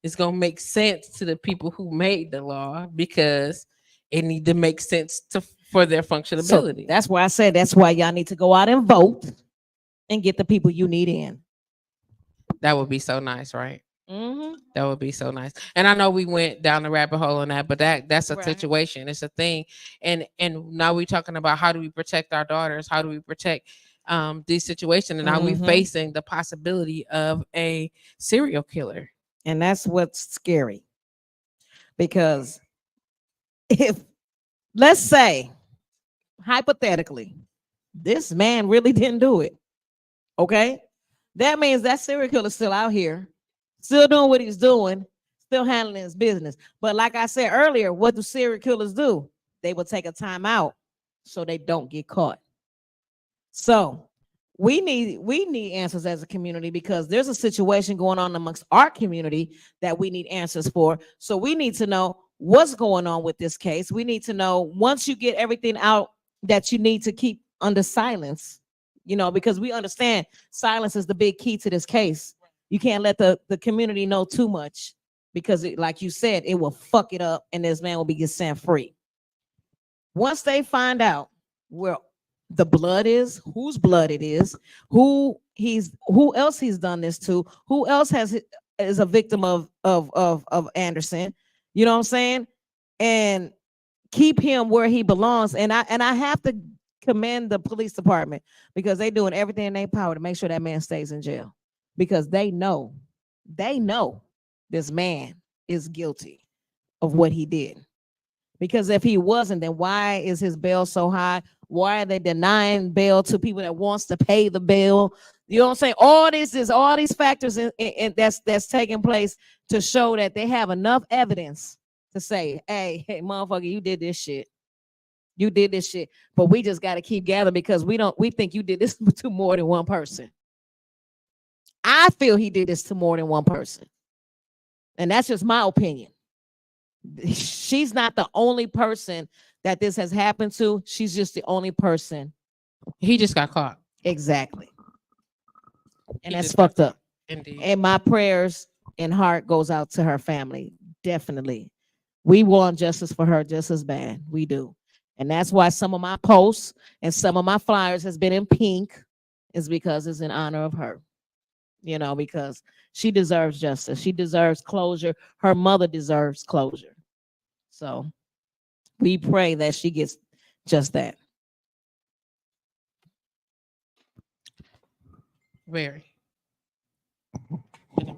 S2: It's gonna make sense to the people who made the law, because it need to make sense for their functionality.
S1: So that's why I said that's why y'all need to go out and vote and get the people you need in.
S2: That would be so nice, right?
S1: Mm-hmm.
S2: That would be so nice. And I know we went down the rabbit hole on that, but that's a situation. It's a thing. And now we're talking about how do we protect our daughters? How do we protect these situations? And now we're facing the possibility of a serial killer.
S1: And that's what's scary. Because if, let's say, hypothetically, this man really didn't do it, okay? That means that serial killer is still out here, still doing what he's doing, still handling his business. But like I said earlier, what do serial killers do? They will take a time out so they don't get caught. So we need answers as a community, because there's a situation going on amongst our community that we need answers for. So we need to know what's going on with this case. We need to know, once you get everything out that you need to keep under silence, because we understand silence is the big key to this case. You can't let the community know too much, because like you said, it will fuck it up and this man will be set free. Once they find out where the blood is, whose blood it is, who else he's done this to, who else is a victim of Anderson, you know what I'm saying? And keep him where he belongs. And I have to commend the police department, because they're doing everything in their power to make sure that man stays in jail, because they know this man is guilty of what he did. Because if he wasn't, then why is his bail so high? Why are they denying bail to people that wants to pay the bail? You know what I'm saying? All these factors in that's taking place to show that they have enough evidence to say, hey, motherfucker, you did this shit. You did this shit. But we just got to keep gathering, because we think you did this to more than one person. I feel he did this to more than one person. And that's just my opinion. She's not the only person that this has happened to. She's just the only person.
S2: He just got caught.
S1: Exactly. And that's fucked up.
S2: Indeed.
S1: And my prayers and heart goes out to her family. Definitely. We want justice for her just as bad. We do. And that's why some of my posts and some of my flyers has been in pink, is because it's in honor of her. Because she deserves justice. She deserves closure. Her mother deserves closure. So we pray that she gets just that.
S2: Very.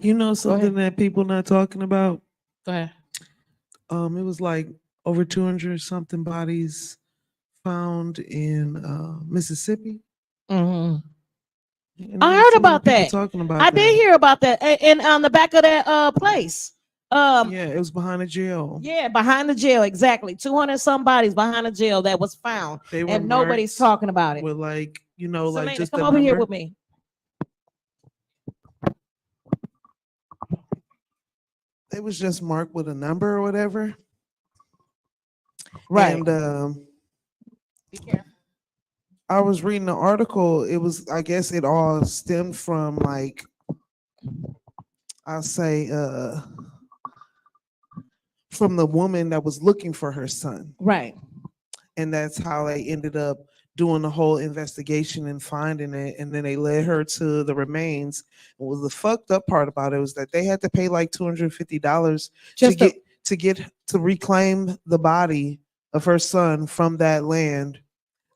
S4: Something that people not talking about?
S2: Go ahead.
S4: It was like over 200 something bodies found in Mississippi.
S1: Mm-hmm. I heard about that.
S4: Talking about
S1: I did hear about that. And on the back of that place.
S4: Yeah, it was behind the jail.
S1: Yeah, behind the jail, exactly. 200 some bodies behind the jail that was found, and nobody's talking about it.
S4: With like
S1: Selena,
S4: just
S1: come over here with me.
S4: It was just marked with a number or whatever.
S1: Right.
S4: And
S1: be careful.
S4: I was reading the article. It was, I guess it all stemmed from like, I'll say, from the woman that was looking for her son.
S1: Right.
S4: And that's how they ended up doing the whole investigation and finding it. And then they led her to the remains. And what the fucked up part about it was that they had to pay like $250 to reclaim the body of her son from that land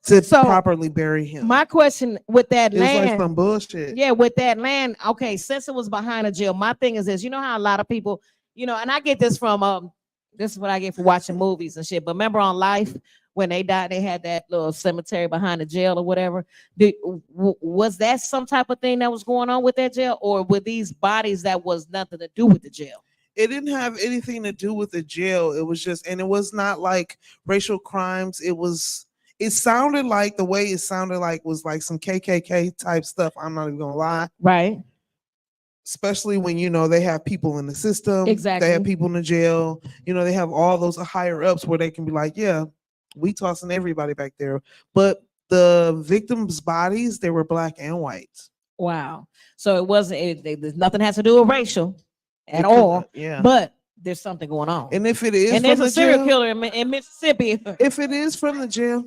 S4: to properly bury him.
S1: My question with that land,
S4: was like some bullshit.
S1: Yeah, with that land. Okay, since it was behind a jail, my thing is this. You know how a lot of people, and I get this from this is what I get for watching movies and shit. But remember on Life, when they died, they had that little cemetery behind the jail or whatever. Was that some type of thing that was going on with that jail, or were these bodies that was nothing to do with the jail?
S4: It didn't have anything to do with the jail. It was just, and it was not like racial crimes. It sounded like, the way it sounded like was like some KKK type stuff. I'm not even gonna lie.
S1: Right.
S4: Especially when, you know, they have people in the system.
S1: Exactly.
S4: They have people in the jail. You know, they have all those higher ups where they can be like, yeah, we tossing everybody back there. But the victims' bodies, they were black and white.
S1: Wow. So it wasn't, nothing has to do with racial at all.
S4: Yeah.
S1: But there's something going on.
S4: And if it is,
S1: and there's a serial killer in Mississippi.
S4: If it is from the jail,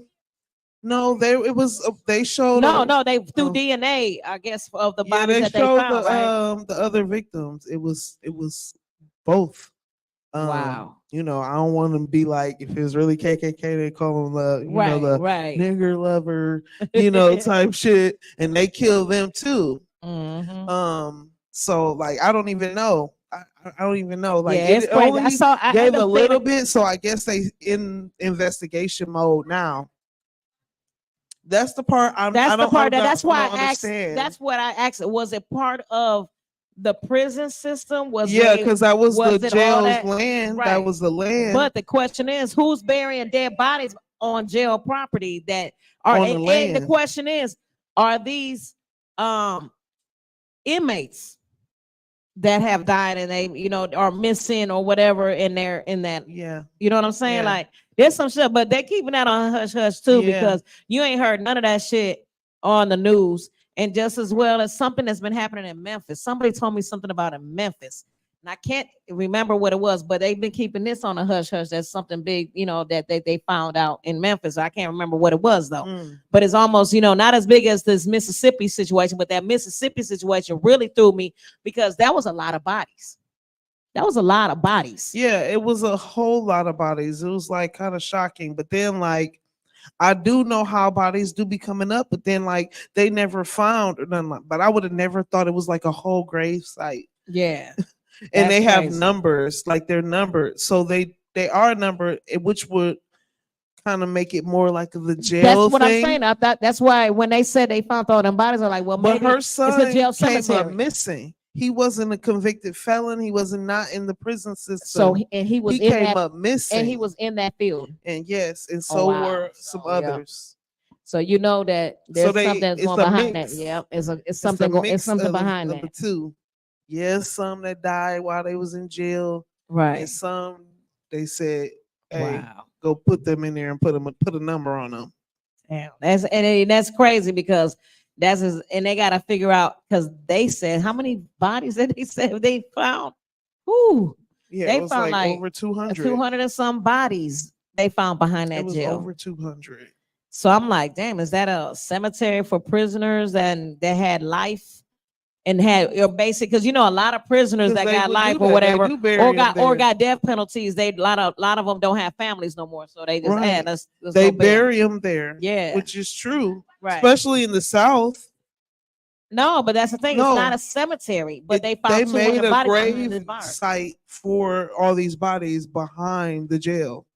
S4: no, they showed.
S1: No, they threw DNA, I guess, of the bodies that they found. Right?
S4: The other victims. It was both.
S1: Wow.
S4: You know, I don't want to be like, if it's really KKK, they call them the nigger lover, you know, type shit, and they kill them too.
S1: Mm-hmm.
S4: So like, I don't even know. I don't even know. Like,
S1: yeah, it only
S4: gave a little bit. So I guess they in investigation mode now. That's the part.
S1: That's why I asked. That's what I asked. Was it part of the prison system?
S4: Because that was the jail's land. Right. That was the land.
S1: But the question is, who's burying dead bodies on jail property that are on the land? And the question is, are these inmates that have died and they, you know, are missing or whatever in that?
S4: Yeah.
S1: You know what I'm saying? Yeah. Like, there's some shit, but they're keeping that on hush hush too, because you ain't heard none of that shit on the news. And just as well as something that's been happening in Memphis. Somebody told me something about in Memphis, and I can't remember what it was, but they've been keeping this on a hush hush. That's something big, you know, that they found out in Memphis. I can't remember what it was though. But it's almost, you know, not as big as this Mississippi situation, but that Mississippi situation really threw me, because that was a lot of bodies. That was a lot of bodies.
S4: Yeah, it was a whole lot of bodies. It was like kind of shocking. But then, like, I do know how bodies do be coming up, but then like they never found or nothing. But I would have never thought it was like a whole grave site.
S1: Yeah.
S4: And they have numbers, like they're numbered. So they are numbered, which would kind of make it more like the jail.
S1: That's what I'm saying. I thought that's why when they said they found all them bodies, I'm like, well, maybe
S4: her son
S1: it's a jail
S4: came
S1: cemetery.
S4: up missing. He wasn't a convicted felon. He wasn't not in the prison system.
S1: So he
S4: came up missing,
S1: and he was in that field.
S4: And yes, and so were some others.
S1: So you know that there's something that's going behind that. Yeah, it's something behind that
S4: too. Yes, some that died while they was in jail,
S1: right?
S4: And some they said, "Hey, go put them in there and put a number on them."
S1: Damn, that's crazy, because and they got to figure out, because they said how many bodies that they said they found. Whoo,
S4: yeah,
S1: they
S4: it was
S1: found like
S4: over 200.
S1: 200 and some bodies they found behind that
S4: it was
S1: jail.
S4: Over 200.
S1: So I'm like, damn, is that a cemetery for prisoners and that had life and had your basic? Because you know, a lot of prisoners that got life or whatever, or got death penalties, a lot of them don't have families no more, so they just
S4: they bury them there.
S1: Yeah,
S4: which is true,
S1: right?
S4: Especially in the South.
S1: No, but that's the thing. It's not a cemetery, but they made a grave
S4: site for all these bodies behind the jail.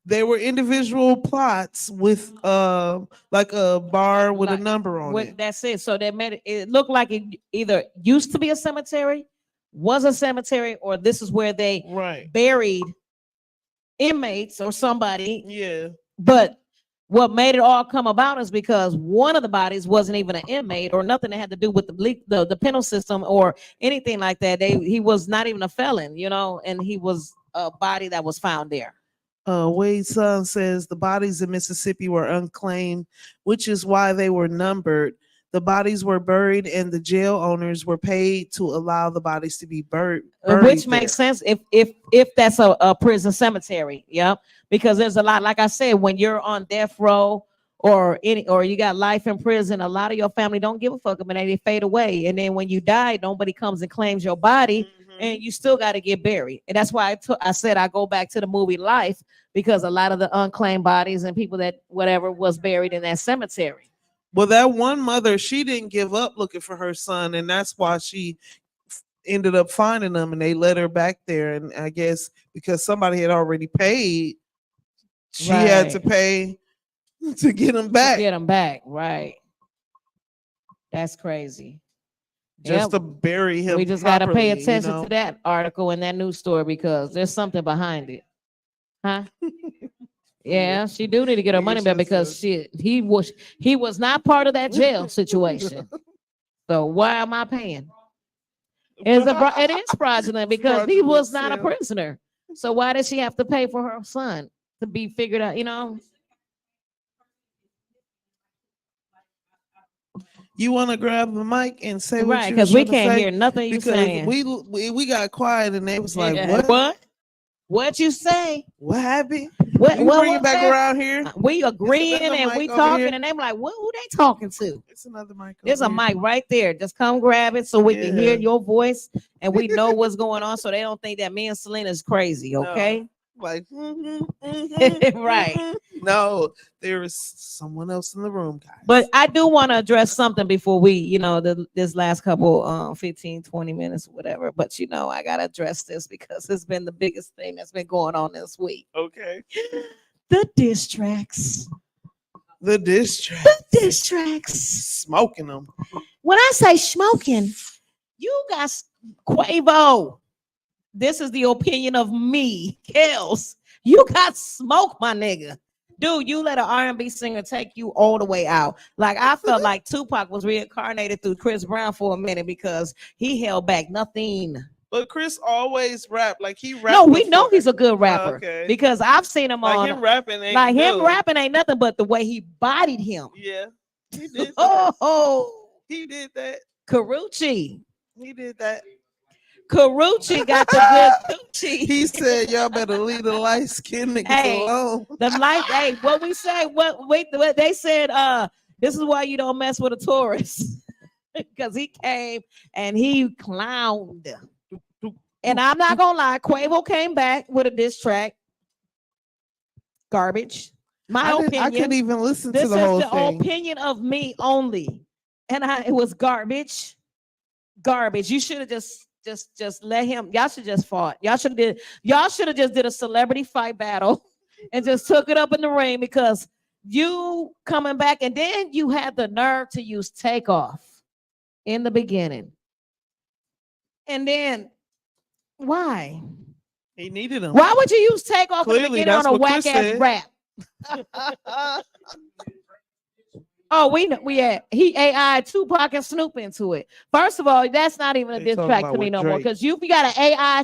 S4: They were individual plots with like a bar with a number on it.
S1: That's it. So they made it look like it either used to be a cemetery, was a cemetery, or this is where they buried inmates or somebody.
S4: Yeah.
S1: But what made it all come about is because one of the bodies wasn't even an inmate or nothing that had to do with the penal system or anything like that. He was not even a felon, you know, and he was a body that was found there.
S4: Wade's son says the bodies in Mississippi were unclaimed, which is why they were numbered. The bodies were buried and the jail owners were paid to allow the bodies to be buried.
S1: Which makes sense if that's a prison cemetery. Yeah, because there's a lot, like I said, when you're on death row or you got life in prison, a lot of your family don't give a fuck and they fade away. And then when you die, nobody comes and claims your body. And you still got to get buried. And that's why I said I go back to the movie Life, because a lot of the unclaimed bodies and people that whatever was buried in that cemetery.
S4: Well, that one mother, she didn't give up looking for her son. And that's why she ended up finding them, and they let her back there. And I guess because somebody had already paid, she had to pay to get them back.
S1: Right. That's crazy.
S4: Just to bury him.
S1: We just got to pay attention to that article and that news story because there's something behind it. Huh? Yeah, she do need to get her money back because he was not part of that jail situation. So why am I paying? It is fraudulent because he was not a prisoner. So why did she have to pay for her son to be figured out?
S4: You want to grab the mic and say what
S1: right? Because we can't hear nothing you saying.
S4: We got quiet and they was like,
S1: what? What you say?
S4: What happened?
S1: What
S4: bring it back around here?
S1: We agreeing and we talking, and they like, who they talking to?
S4: It's another mic.
S1: There's a mic right there. Just come grab it so we can hear your voice and we know what's going on, so they don't think that me and Selena is crazy. Okay.
S4: No. Like,
S1: right.
S4: No, there is someone else in the room, guys.
S1: But I do want to address something before we, this last couple 15, 20 minutes, whatever. But I gotta address this because it's been the biggest thing that's been going on this week.
S4: Okay.
S1: The diss tracks.
S4: The diss tracks. Smoking them.
S1: When I say smoking, you got Quavo. This is the opinion of me, Kels. You got smoke, my nigga. Dude, you let an R&B singer take you all the way out. Like, I felt like Tupac was reincarnated through Chris Brown for a minute because he held back nothing.
S4: But Chris always rap. Like, he raps.
S1: No, we know he's a good rapper.
S4: Okay.
S1: Because I've seen him
S4: like
S1: on.
S4: Him rapping ain't
S1: like
S4: good.
S1: him rapping ain't nothing but the way he bodied him.
S4: Yeah. He did that.
S1: Oh.
S4: He did that.
S1: Carucci.
S4: He did that.
S1: Carucci got the good coochie.
S4: He said, "Y'all better leave the light skinned niggas alone."
S1: The light, what we say? What they said? This is why you don't mess with a tourist because he came and he clowned. And I'm not gonna lie, Quavo came back with a diss track. Garbage. My opinion.
S4: I couldn't even listen to the whole thing.
S1: This is the opinion of me only, and it was garbage. Garbage. You should have just let him. Y'all should just fought. Y'all should have just did a celebrity fight battle and just took it up in the ring because you coming back and then you had the nerve to use Takeoff in the beginning. And then why?
S4: He needed him.
S1: Why would you use Takeoff in the beginning on a whack ass rap? Oh, we know. He AI Tupac and Snoop into it. First of all, that's not even a diss track to me no more. Because you got to AI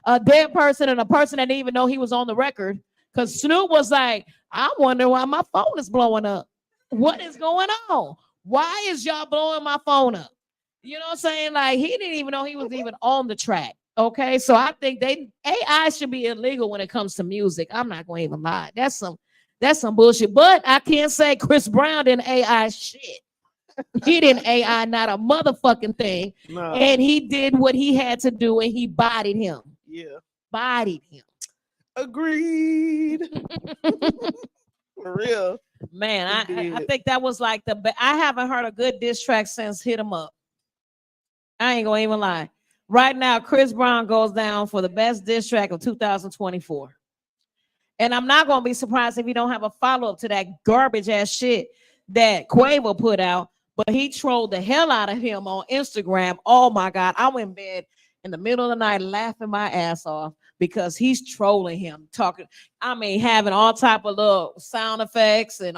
S1: a dead person and a person that didn't even know he was on the record. Because Snoop was like, I wonder why my phone is blowing up. What is going on? Why is y'all blowing my phone up? You know what I'm saying? Like, he didn't even know he was even on the track. Okay, so I think AI should be illegal when it comes to music. I'm not going to even lie. That's some bullshit. But I can't say Chris Brown didn't AI shit. He didn't AI not a motherfucking thing. No. And he did what he had to do and he bodied him.
S4: Yeah.
S1: Bodied him.
S4: Agreed. For real.
S1: Man, I think that was like I haven't heard a good diss track since Hit 'Em Up. I ain't gonna even lie. Right now, Chris Brown goes down for the best diss track of 2024. And I'm not going to be surprised if he don't have a follow-up to that garbage ass shit that Quavo put out. But he trolled the hell out of him on Instagram. Oh my God. I went in bed in the middle of the night laughing my ass off because he's trolling him, having all type of little sound effects and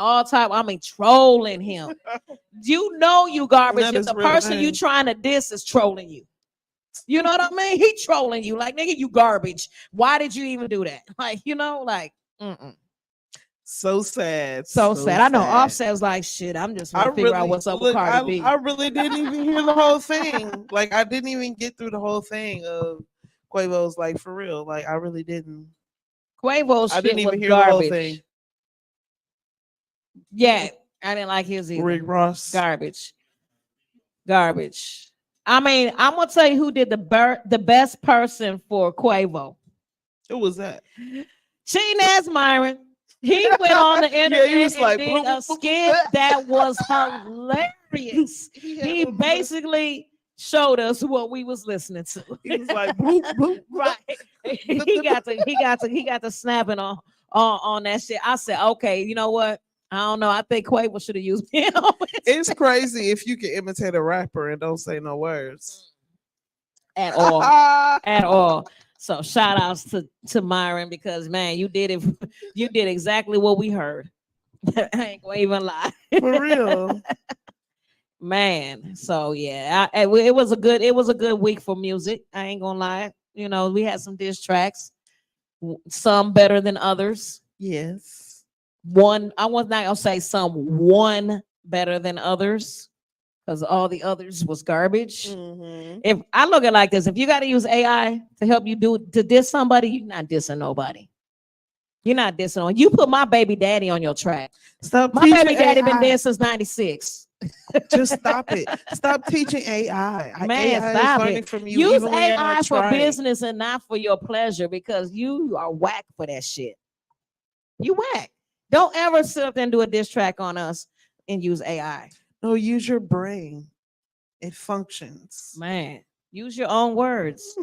S1: trolling him. You garbage if the person you trying to diss is trolling you. You know what I mean? He trolling you like, nigga, you garbage. Why did you even do that?
S4: So sad.
S1: So sad. I know Offset was like, shit, I'm just trying to figure out what's up with Cardi B.
S4: I really didn't even hear the whole thing. Like, I didn't even get through the whole thing of Quavo's, like, for real. Like, I really didn't.
S1: Quavo's shit was garbage. The whole thing. Yeah, I didn't like his either.
S4: Rick Ross.
S1: Garbage. I'm gonna tell you who did the best person for Quavo.
S4: Who was that?
S1: Cheating ass Myron. He went on the internet and did a skit that was hilarious. He basically showed us what we was listening to.
S4: He was like, bloop, bloop.
S1: Right. he got to snapping on that shit. I said, okay, you know what? I don't know. I think Quavo should have used him.
S4: It's crazy if you can imitate a rapper and don't say no words
S1: at all. At all. So shout outs to Myron, because man, you did it. You did exactly what we heard. I ain't gonna even lie.
S4: For real.
S1: Man. So yeah, it was a good week for music. I ain't gonna lie. You know, we had some diss tracks, some better than others.
S4: Yes.
S1: I was not gonna say one better than others, because all the others was garbage.
S4: Mm-hmm.
S1: If I look at it like this, if you got to use AI to help you to diss somebody, you're not dissing nobody. You're not dissing on. You put my baby daddy on your track.
S4: Stop.
S1: My baby daddy been dead since '96.
S4: Just stop it. Stop teaching AI.
S1: Man,
S4: AI
S1: stop
S4: is learning
S1: it.
S4: from you.
S1: Use AI for business and not for your pleasure, because you are whack for that shit. You whack. Don't ever sit up and do a diss track on us and use AI.
S4: No, use your brain. It functions.
S1: Man, use your own words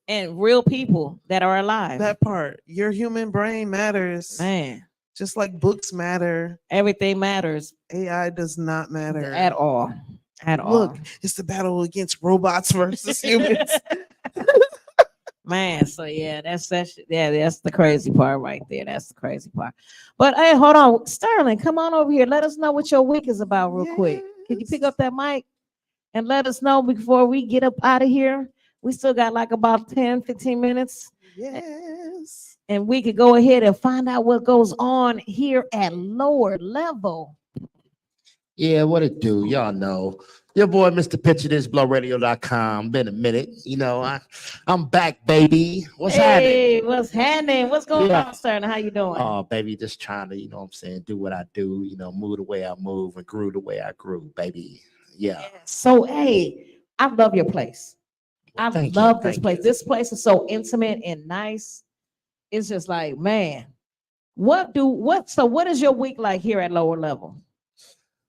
S1: and real people that are alive.
S4: That part. Your human brain matters.
S1: Man,
S4: just like books matter.
S1: Everything matters.
S4: AI does not matter
S1: at all. At all.
S4: Look, it's the battle against robots versus humans.
S1: Man, so yeah, that's the crazy part right there. That's the crazy part. But hey, hold on, Sterling, come on over here. Let us know what your week is about real quick. Can you pick up that mic and let us know before we get up out of here? We still got like about 10, 15 minutes.
S4: Yes.
S1: And we could go ahead and find out what goes on here at Lower Level.
S5: Yeah, what it do? Y'all know. Your boy, Mr. Picture This, blowradio.com. Been a minute. You know, I'm back, baby. What's happening?
S1: Hey, what's happening? What's going on, sir? How you doing?
S5: Oh, baby, just trying to, you know what I'm saying, do what I do, you know, move the way I move and grew the way I grew, baby. Yeah.
S1: So, hey, I love your place. I love this place.
S5: You.
S1: This place is so intimate and nice. It's just like, man, what is your week like here at Lower Level?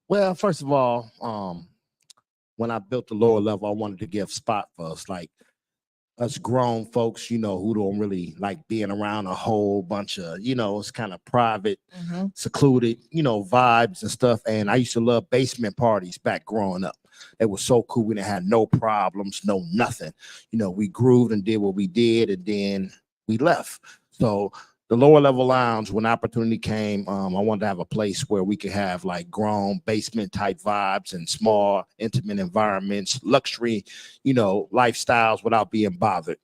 S5: Well, first of all, when I built the Lower Level, I wanted to give spot for us, like us grown folks, you know, who don't really like being around a whole bunch of, you know, it's kind of private, secluded, you know, vibes and stuff. And I used to love basement parties back growing up. It was so cool. We didn't have no problems, no nothing. You know, we grooved and did what we did, and then we left. So the Lower Level Lounge, when opportunity came, I wanted to have a place where we could have like grown basement type vibes and small, intimate environments, luxury, you know, lifestyles without being bothered.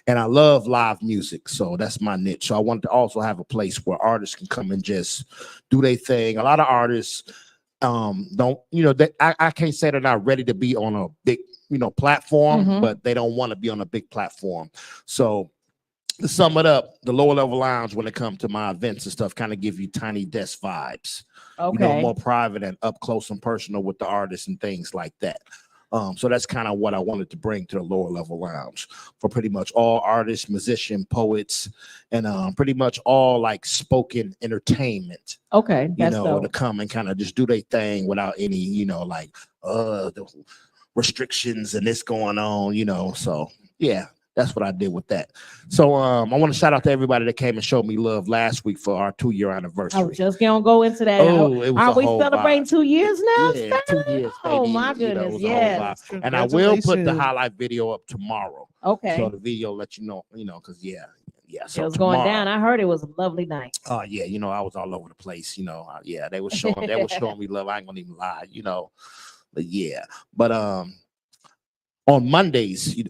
S5: And I love live music, so that's my niche. So I wanted to also have a place where artists can come and just do their thing. A lot of artists don't, you know, I can't say they're not ready to be on a big, you know, platform, but they don't want to be on a big platform. So to sum it up, the Lower Level Lounge, when it comes to my events and stuff, kind of give you tiny desk vibes. Okay. You know, more private and up close and personal with the artists and things like that. So that's kind of what I wanted to bring to the Lower Level Lounge for pretty much all artists, musicians, poets, and pretty much all like spoken entertainment.
S1: Okay,
S5: you know, to come and kind of just do their thing without any, you know, like the restrictions and this going on, you know. So yeah. That's what I did with that. So I want to shout out to everybody that came and showed me love last week for our 2-year anniversary.
S1: I was just gonna go into that. Are we celebrating 2 years now?
S5: Yeah, 2 years.
S1: Oh my goodness,
S5: you know,
S1: yes.
S5: And I will put the highlight video up tomorrow.
S1: Okay.
S5: So the video let you know, because yeah. So
S1: it was going down. I heard it was a lovely night.
S5: Oh yeah, you know, I was all over the place. You know, they were showing me love. I ain't gonna even lie, you know, but yeah, but on Mondays,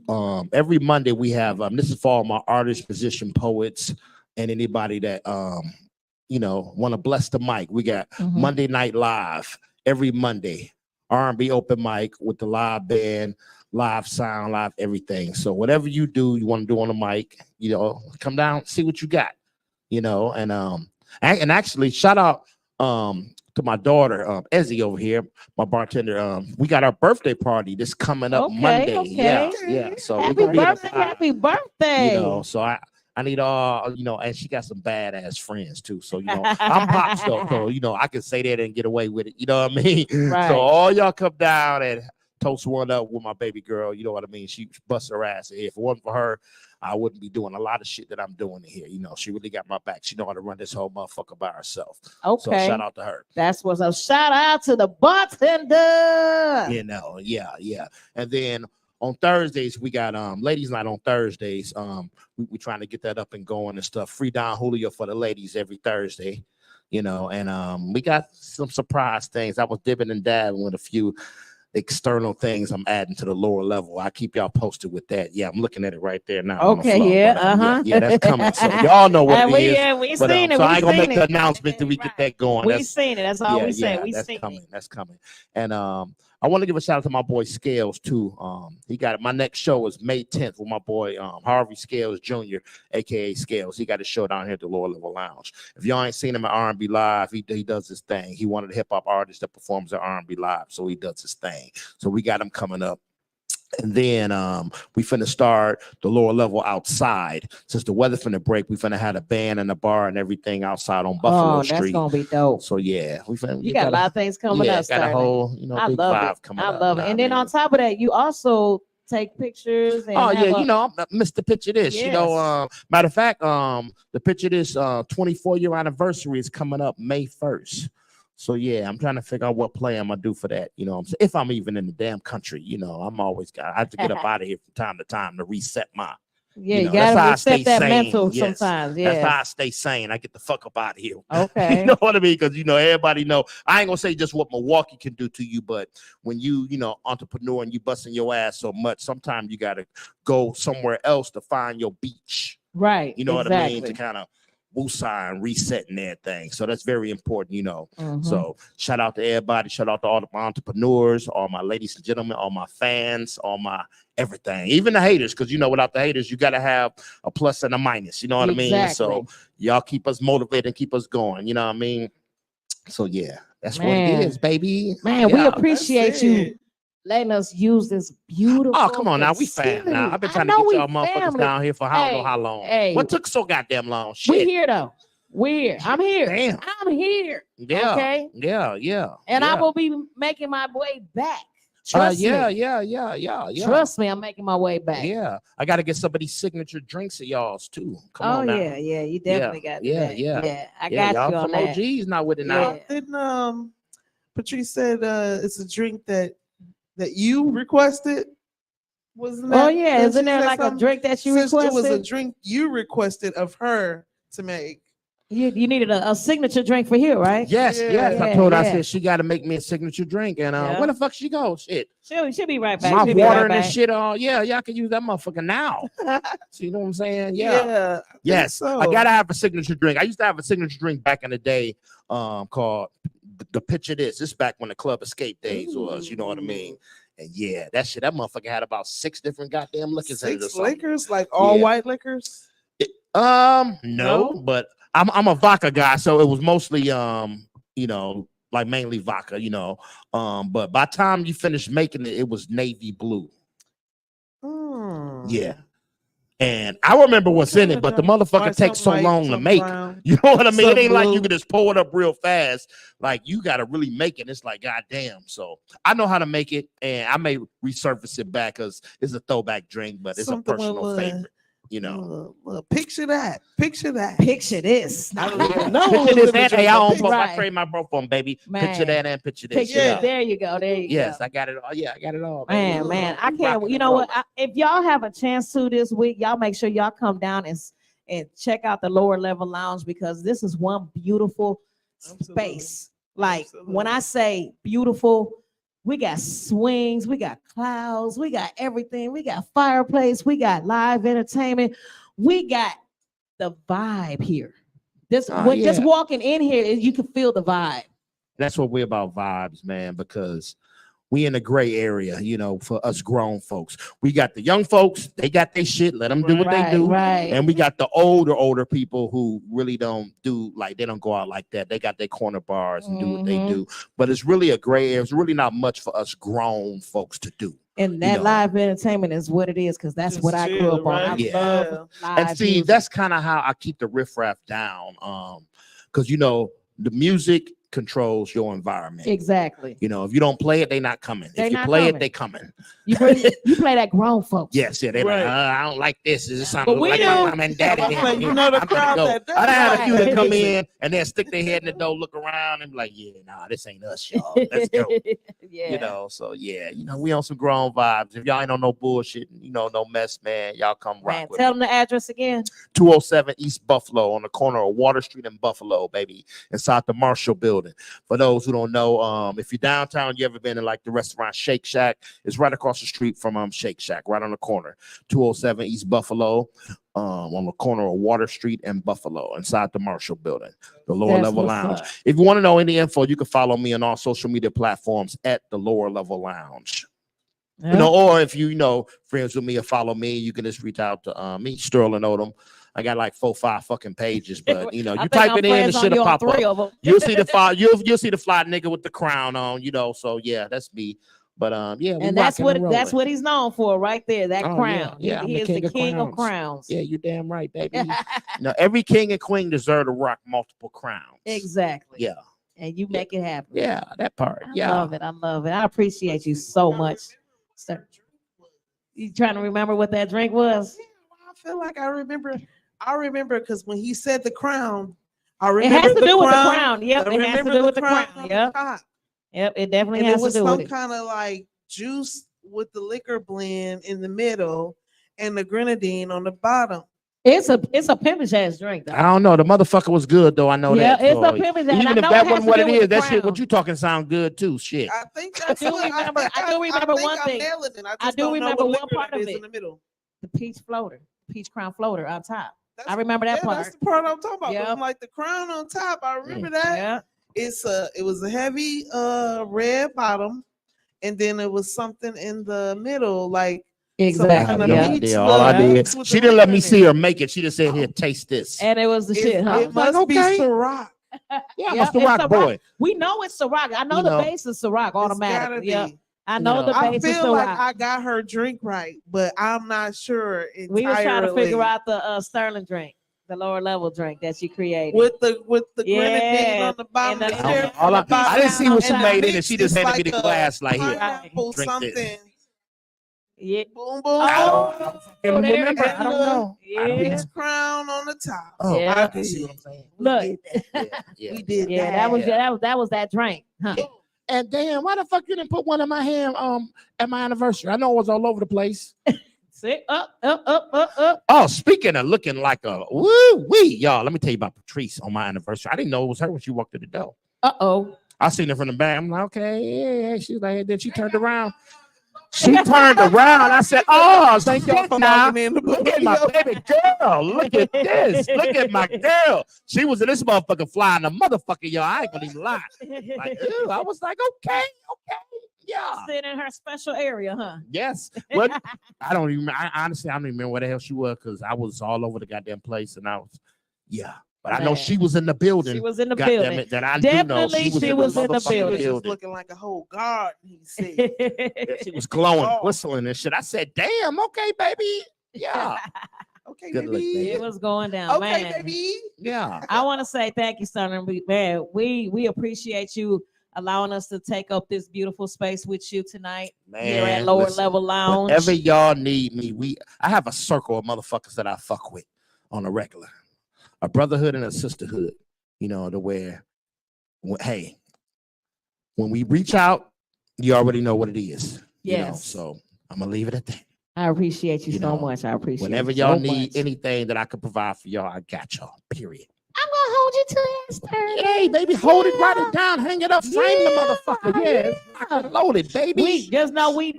S5: every Monday we have, this is for all my artists, musicians, poets, and anybody that, you know, want to bless the mic. We got Monday Night Live every Monday, R&B open mic with the live band, live sound, live everything. So whatever you do, you want to do on the mic, you know, come down, see what you got, you know, and actually shout out, to my daughter, Ezzy over here, my bartender. We got our birthday party this coming up Monday.
S1: Okay.
S5: Yeah. So
S1: happy birthday.
S5: You know, so I need all, you know, and she got some badass friends too. So, you know, I'm pop, so you know, I can say that and get away with it. You know what I mean?
S1: Right.
S5: So all y'all come down and toast one up with my baby girl. You know what I mean? She busts her ass. If it wasn't for her, I wouldn't be doing a lot of shit that I'm doing here. You know, she really got my back. She know how to run this whole motherfucker by herself.
S1: Okay.
S5: So shout out to her.
S1: That's what's up. Shout out to the bartender.
S5: You know, yeah. And then on Thursdays, we got ladies night on Thursdays. We trying to get that up and going and stuff. Free Don Julio for the ladies every Thursday, you know, and we got some surprise things. I was dipping and dabbing with a few external things I'm adding to the lower level. I keep y'all posted with that. Yeah, I'm looking at it right there now.
S1: Okay, yeah,
S5: yeah, that's coming. So y'all know what it is.
S1: Yeah, we seen it.
S5: So I ain't gonna make the announcement till we get that going.
S1: We seen it. That's all we say. We
S5: that's
S1: seen
S5: coming.
S1: it.
S5: That's coming. And I want to give a shout out to my boy Scales too. He got it. My next show is May 10th with my boy Harvey Scales Jr., aka Scales. He got a show down here at the Lower Level Lounge. If y'all ain't seen him at R&B Live, he does his thing. He wanted a hip hop artist that performs at R&B Live, so he does his thing. So we got him coming up. And then we finna start the Lower Level outside. Since the weather finna break, we finna have a band and a bar and everything outside on Buffalo Street.
S1: That's gonna be dope.
S5: So yeah, we finna.
S1: You got a lot of things coming up.
S5: Got a whole, you know,
S1: I
S5: big
S1: love
S5: vibe
S1: it.
S5: coming
S1: I
S5: up.
S1: love it. And then on top of that, you also take pictures. And
S5: you know, Mr. Picture This.
S1: Yes.
S5: You know, matter of fact, the Picture This 24-year anniversary is coming up May 1st. So yeah, I'm trying to figure out what play I'm gonna do for that. You know what I'm saying? If I'm even in the damn country, you know, I have to get up out of here from time to time to reset my.
S1: You gotta reset that mental
S5: Yes.
S1: sometimes.
S5: That's
S1: Yeah.
S5: how I stay sane. I get the fuck up out of here.
S1: Okay.
S5: You know what I mean? Because you know, everybody know. I ain't gonna say just what Milwaukee can do to you, but when you know, entrepreneur and you busting your ass so much, sometimes you gotta go somewhere else to find your beach.
S1: Right.
S5: You know what I mean? To kind of woosah and resetting everything. So that's very important, you know. So shout out to everybody. Shout out to all the entrepreneurs, all my ladies and gentlemen, all my fans, all my everything, even the haters, because you know, without the haters, you got to have a plus and a minus. You know what I mean? So y'all keep us motivated and keep us going. You know what I mean? So yeah, that's what it is, baby.
S1: Man, we appreciate you letting us use this beautiful.
S5: Oh, come on now, we fam now. I've been trying to get y'all motherfuckers down here for I don't know how long. What took so goddamn long? Shit.
S1: We here though. We're here. I'm here.
S5: Damn.
S1: I'm here.
S5: Yeah.
S1: Okay.
S5: Yeah.
S1: And I will be making my way back. Trust me.
S5: Yeah.
S1: Trust me, I'm making my way back.
S5: Yeah. I got to get some of these signature drinks of y'all's too. Come on now.
S1: Yeah. You definitely got that.
S5: Yeah.
S1: I got you on
S5: some
S1: that.
S5: OGs not with it now.
S4: Didn't Patrice said it's a drink that you requested? Wasn't that?
S1: Oh yeah, isn't there like a drink that you requested?
S4: It was a drink you requested of her to make.
S1: You needed a signature drink for here, right?
S5: Yes. I told her, I said she got to make me a signature drink, and where the fuck she go? Shit,
S1: she'll be right back.
S5: My
S1: She'll
S5: water
S1: right
S5: and this shit. Y'all can use that motherfucker now. So you know what I'm saying? Yeah. Yes. So. I gotta have a signature drink. I used to have a signature drink back in the day, called the Picture This. This back when the Club Escape days was. You know what I mean? And yeah, that motherfucker had about 6 different goddamn liquors.
S4: 6 liquors, like all white liquors.
S5: No, but I'm a vodka guy, so it was mostly you know, like mainly vodka, you know. But by the time you finished making it, it was navy blue. Yeah. And I remember what's in it, but the motherfucker takes so long to make. You know what I mean? It ain't like you can just pour it up real fast. Like you got to really make it. It's like, goddamn. So I know how to make it, and I may resurface it back because it's a throwback drink, but it's a personal favorite. You know,
S4: picture that. Picture
S1: this.
S5: I don't even know. Picture this and I trade my bro phone, baby. Man. Picture that and picture this.
S1: There you go.
S5: Yes, I got it all. Yeah, I got it all.
S1: Baby. Man, I can't. You know what? If y'all have a chance to this week, y'all make sure y'all come down and check out the Lower Level Lounge, because this is one beautiful space. Like when I say beautiful, we got swings, we got clouds, we got everything. We got fireplace, we got live entertainment, we got the vibe here. Just walking in here, you can feel the vibe.
S5: That's what we're about, vibes, man, because we in a gray area, you know, for us grown folks. We got the young folks, they got their shit, let them do what they do.
S1: Right.
S5: And we got the older people who really don't do, like, they don't go out like that. They got their corner bars and do what they do. But it's really a gray area. It's really not much for us grown folks to do.
S1: And that live entertainment is what it is, because that's just what I grew up on. I love live
S5: and see,
S1: music.
S5: That's kind of how I keep the riffraff down. Because, you know, the music controls your environment.
S1: Exactly.
S5: You know, if you don't play it, they not coming.
S1: They
S5: if you
S1: not
S5: play
S1: coming.
S5: it, they coming.
S1: You play that grown folks.
S5: Yes, yeah, they
S4: Right.
S5: like, I don't like this. Is this
S1: But
S5: something
S1: we
S5: like
S1: do.
S5: my mom and daddy?
S4: Like, you know the
S5: I'm
S4: crowd
S5: gonna go.
S4: that does
S5: I done had a few that come
S4: that.
S5: in and then stick their head in the door, look around, and be like, yeah, nah, this ain't us, y'all. Let's go.
S1: Yeah.
S5: You know, so yeah, you know, we on some grown vibes. If y'all ain't on no bullshit, you know, no mess, man, y'all come rock
S1: Man,
S5: with
S1: tell
S5: me.
S1: them the address again.
S5: 207 East Buffalo on the corner of Water Street and Buffalo, baby, inside the Marshall Building. For those who don't know, if you're downtown, you ever been in like the restaurant Shake Shack? It's right across the street from Shake Shack, right on the corner, 207 East Buffalo, on the corner of Water Street and Buffalo, inside the Marshall Building, the Lower
S1: That's
S5: Level
S1: what's
S5: Lounge.
S1: up.
S5: If you want to know any info, you can follow me on all social media platforms at the Lower Level Lounge.
S1: Yeah.
S5: You know, or if you know friends with me or follow me, you can just reach out to me, Sterling Odom. I got like 4-5 fucking pages, but you know, you type it in, the shit will pop up. You'll see the fly, you'll see the fly nigga with the crown on, you know. So yeah, that's me. But yeah,
S1: and that's what he's known for right there. That crown.
S5: Yeah,
S1: he is the king of crowns.
S5: Yeah, you're damn right, baby. You know, every king and queen deserve to rock multiple crowns.
S1: Exactly.
S5: Yeah.
S1: And you make it happen.
S5: Yeah, that part.
S1: I love it. I love it. I appreciate you so much, sir. You trying to remember what that drink was?
S4: I feel like I remember because when he said the crown, I remember
S1: it has to
S4: the
S1: do with the
S4: crown.
S1: crown. Yep,
S4: I
S1: it has to
S4: remember
S1: do
S4: the
S1: with the crown.
S4: on
S1: Yep.
S4: top.
S1: Yep, it definitely
S4: And
S1: has
S4: it was
S1: to do
S4: some
S1: with it.
S4: kind of like juice with the liquor blend in the middle and the grenadine on the bottom.
S1: It's a pimpage ass drink though.
S5: I don't know. The motherfucker was good though. I know that.
S1: Yeah, it's
S5: So,
S1: a pimpage ass.
S5: even if that wasn't what it is, that shit, what you talking sound good too. Shit.
S4: I think that's what
S1: I do remember one thing. I do remember one part of it.
S4: In the middle.
S1: The peach crown floater on top. I remember that part.
S4: That's the part I'm talking about.
S1: Yep.
S4: Like the crown on top. I remember that.
S1: Yeah.
S4: It was a heavy red bottom, and then it was something in the middle, like
S1: exactly.
S5: All I did. She didn't let me see her make it. She just said, "Here, taste this."
S1: And it was the shit. Huh?
S4: It must be Ciroc.
S5: Yeah, it's Ciroc, boy.
S1: We know it's Ciroc. I know the base is Ciroc automatically. Yeah. I know the base is Ciroc.
S4: I feel like I got her drink right, but I'm not sure entirely.
S1: We were trying to figure out the Sterling drink, the lower level drink that she created
S4: with the grenadine on the bottom.
S5: I didn't see what she made in it. She just handed me the glass like here. Drink
S4: something.
S5: this.
S1: Yeah.
S4: Boom, boom.
S5: I don't remember. I don't know.
S4: Peach crown on the top.
S5: Oh,
S1: yeah.
S5: I see what I'm saying.
S1: Look,
S4: we did.
S1: Yeah, that was that drink. Huh?
S5: And damn, why the fuck you didn't put one in my hand at my anniversary? I know it was all over the place.
S1: Sit up.
S5: Oh, speaking of looking like a woo-wee, y'all, let me tell you about Patrice on my anniversary. I didn't know it was her when she walked through the door.
S1: Uh-oh.
S5: I seen her from the back. I'm like, okay, yeah. She's like, then she turned around. She turned around. I said, oh, thank y'all for now. Look at my baby girl. Look at this. Look at my girl. She was in this motherfucker flying the motherfucker, y'all. I ain't gonna even lie. Like, ew. I was like, okay. Yeah.
S1: Sitting in her special area, huh?
S5: Yes. What? I don't even. Honestly, I don't even remember where the hell she was because I was all over the goddamn place, and I was, yeah. But I know she was in the building.
S1: She was in the
S5: God
S1: building.
S5: Damn it, that I
S1: Definitely
S5: do know
S1: she was in the building.
S4: She was looking like a whole garden. He said
S5: she was glowing, whistling and shit. I said, "Damn, okay, baby, yeah,
S4: okay,
S5: good
S4: baby."
S5: Look,
S1: it was going down,
S4: okay,
S1: man.
S4: Baby.
S5: Yeah.
S1: I want to say thank you, Stunner. Man, we appreciate you allowing us to take up this beautiful space with you tonight here at Lower Level Lounge.
S5: Whenever y'all need me, I have a circle of motherfuckers that I fuck with on a regular. A brotherhood and a sisterhood, you know, to where, hey, when we reach out, you already know what it is.
S1: Yes.
S5: You know? So I'm gonna leave it at that.
S1: I appreciate you so much. I appreciate
S5: whenever
S1: you
S5: y'all
S1: so
S5: need
S1: much.
S5: anything that I can provide for y'all, I got y'all. Period.
S1: I'm gonna hold you to that, Sterling.
S5: Hey, baby, hold it, write it down, hang it up, frame the motherfucker. Yeah, loaded, baby.
S1: We just know we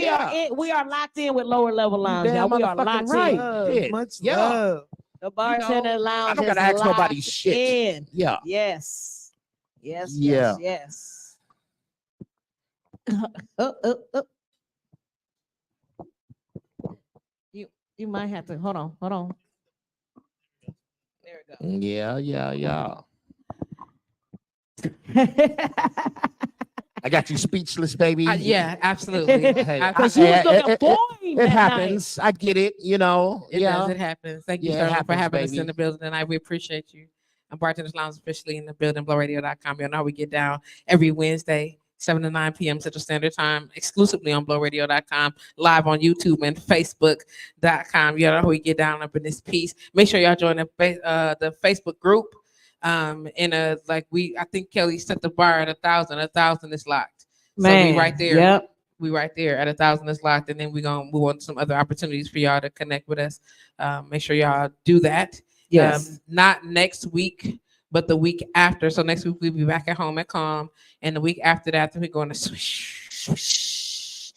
S1: are locked in with Lower Level Lounge.
S5: Damn,
S1: We are locked in.
S4: Much love.
S1: The Bartender Lounge.
S5: I don't gotta ask nobody shit.
S1: In.
S5: Yeah.
S1: Yes.
S5: Yeah.
S1: Yes. You might have to hold on. There we go.
S5: Yeah. I got you speechless, baby.
S2: Yeah, absolutely.
S1: Because you was looking boring.
S5: It happens. I get it. You know.
S2: It does. It happens. Thank you, sir, for having us in
S5: baby.
S2: the building tonight. We appreciate you. Bartender's Lounge officially in the building, blowradio.com. You know how we get down every Wednesday, 7 to 9 p.m. Central Standard Time, exclusively on blowradio.com, live on YouTube and Facebook.com. You know how we get down up in this piece. Make sure y'all join the Facebook group. I think Kelly set the bar at 1,000. 1,000 is locked.
S1: Man,
S2: so we right there.
S1: Yep.
S2: We right there at 1,000 is locked, and then we're gonna move on to some other opportunities for y'all to connect with us. Make sure y'all do that.
S1: Yes.
S2: Not next week, but the week after. So next week we'll be back at home at Calm, and the week after that, then we're going to Swish.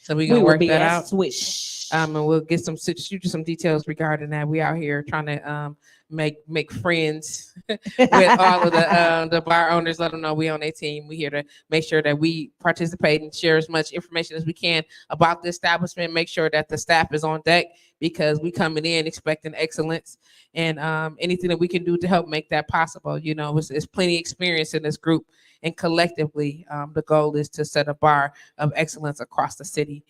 S2: So we're gonna work that out.
S1: Swish.
S2: And we'll get shoot you some details regarding that. We out here trying to make friends with all of the bar owners. Let them know we on their team. We here to make sure that we participate and share as much information as we can about the establishment. Make sure that the staff is on deck, because we coming in expecting excellence, and anything that we can do to help make that possible. You know, it's plenty of experience in this group, and collectively, the goal is to set a bar of excellence across the city.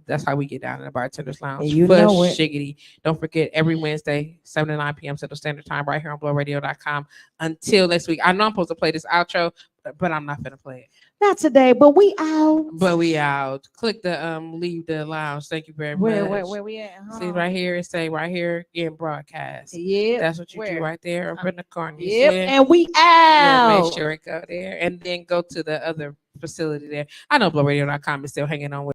S2: That's how we get down in the Bartender's Lounge.
S1: You know it.
S2: Shiggity. Don't forget, every Wednesday, 7 to 9 p.m. Central Standard Time, right here on blowradio.com. Until next week. I know I'm supposed to play this outro, but I'm not going to play it.
S1: Not today, but we out.
S2: Click the leave the lounge. Thank you very much.
S1: Where we at?
S2: See right here, it say right here in broadcast.
S1: Yeah.
S2: That's what you do right there up in the corner.
S1: Yep. And we out.
S2: Make sure it go there, and then go to the other facility there. I know blowradio.com is still hanging on with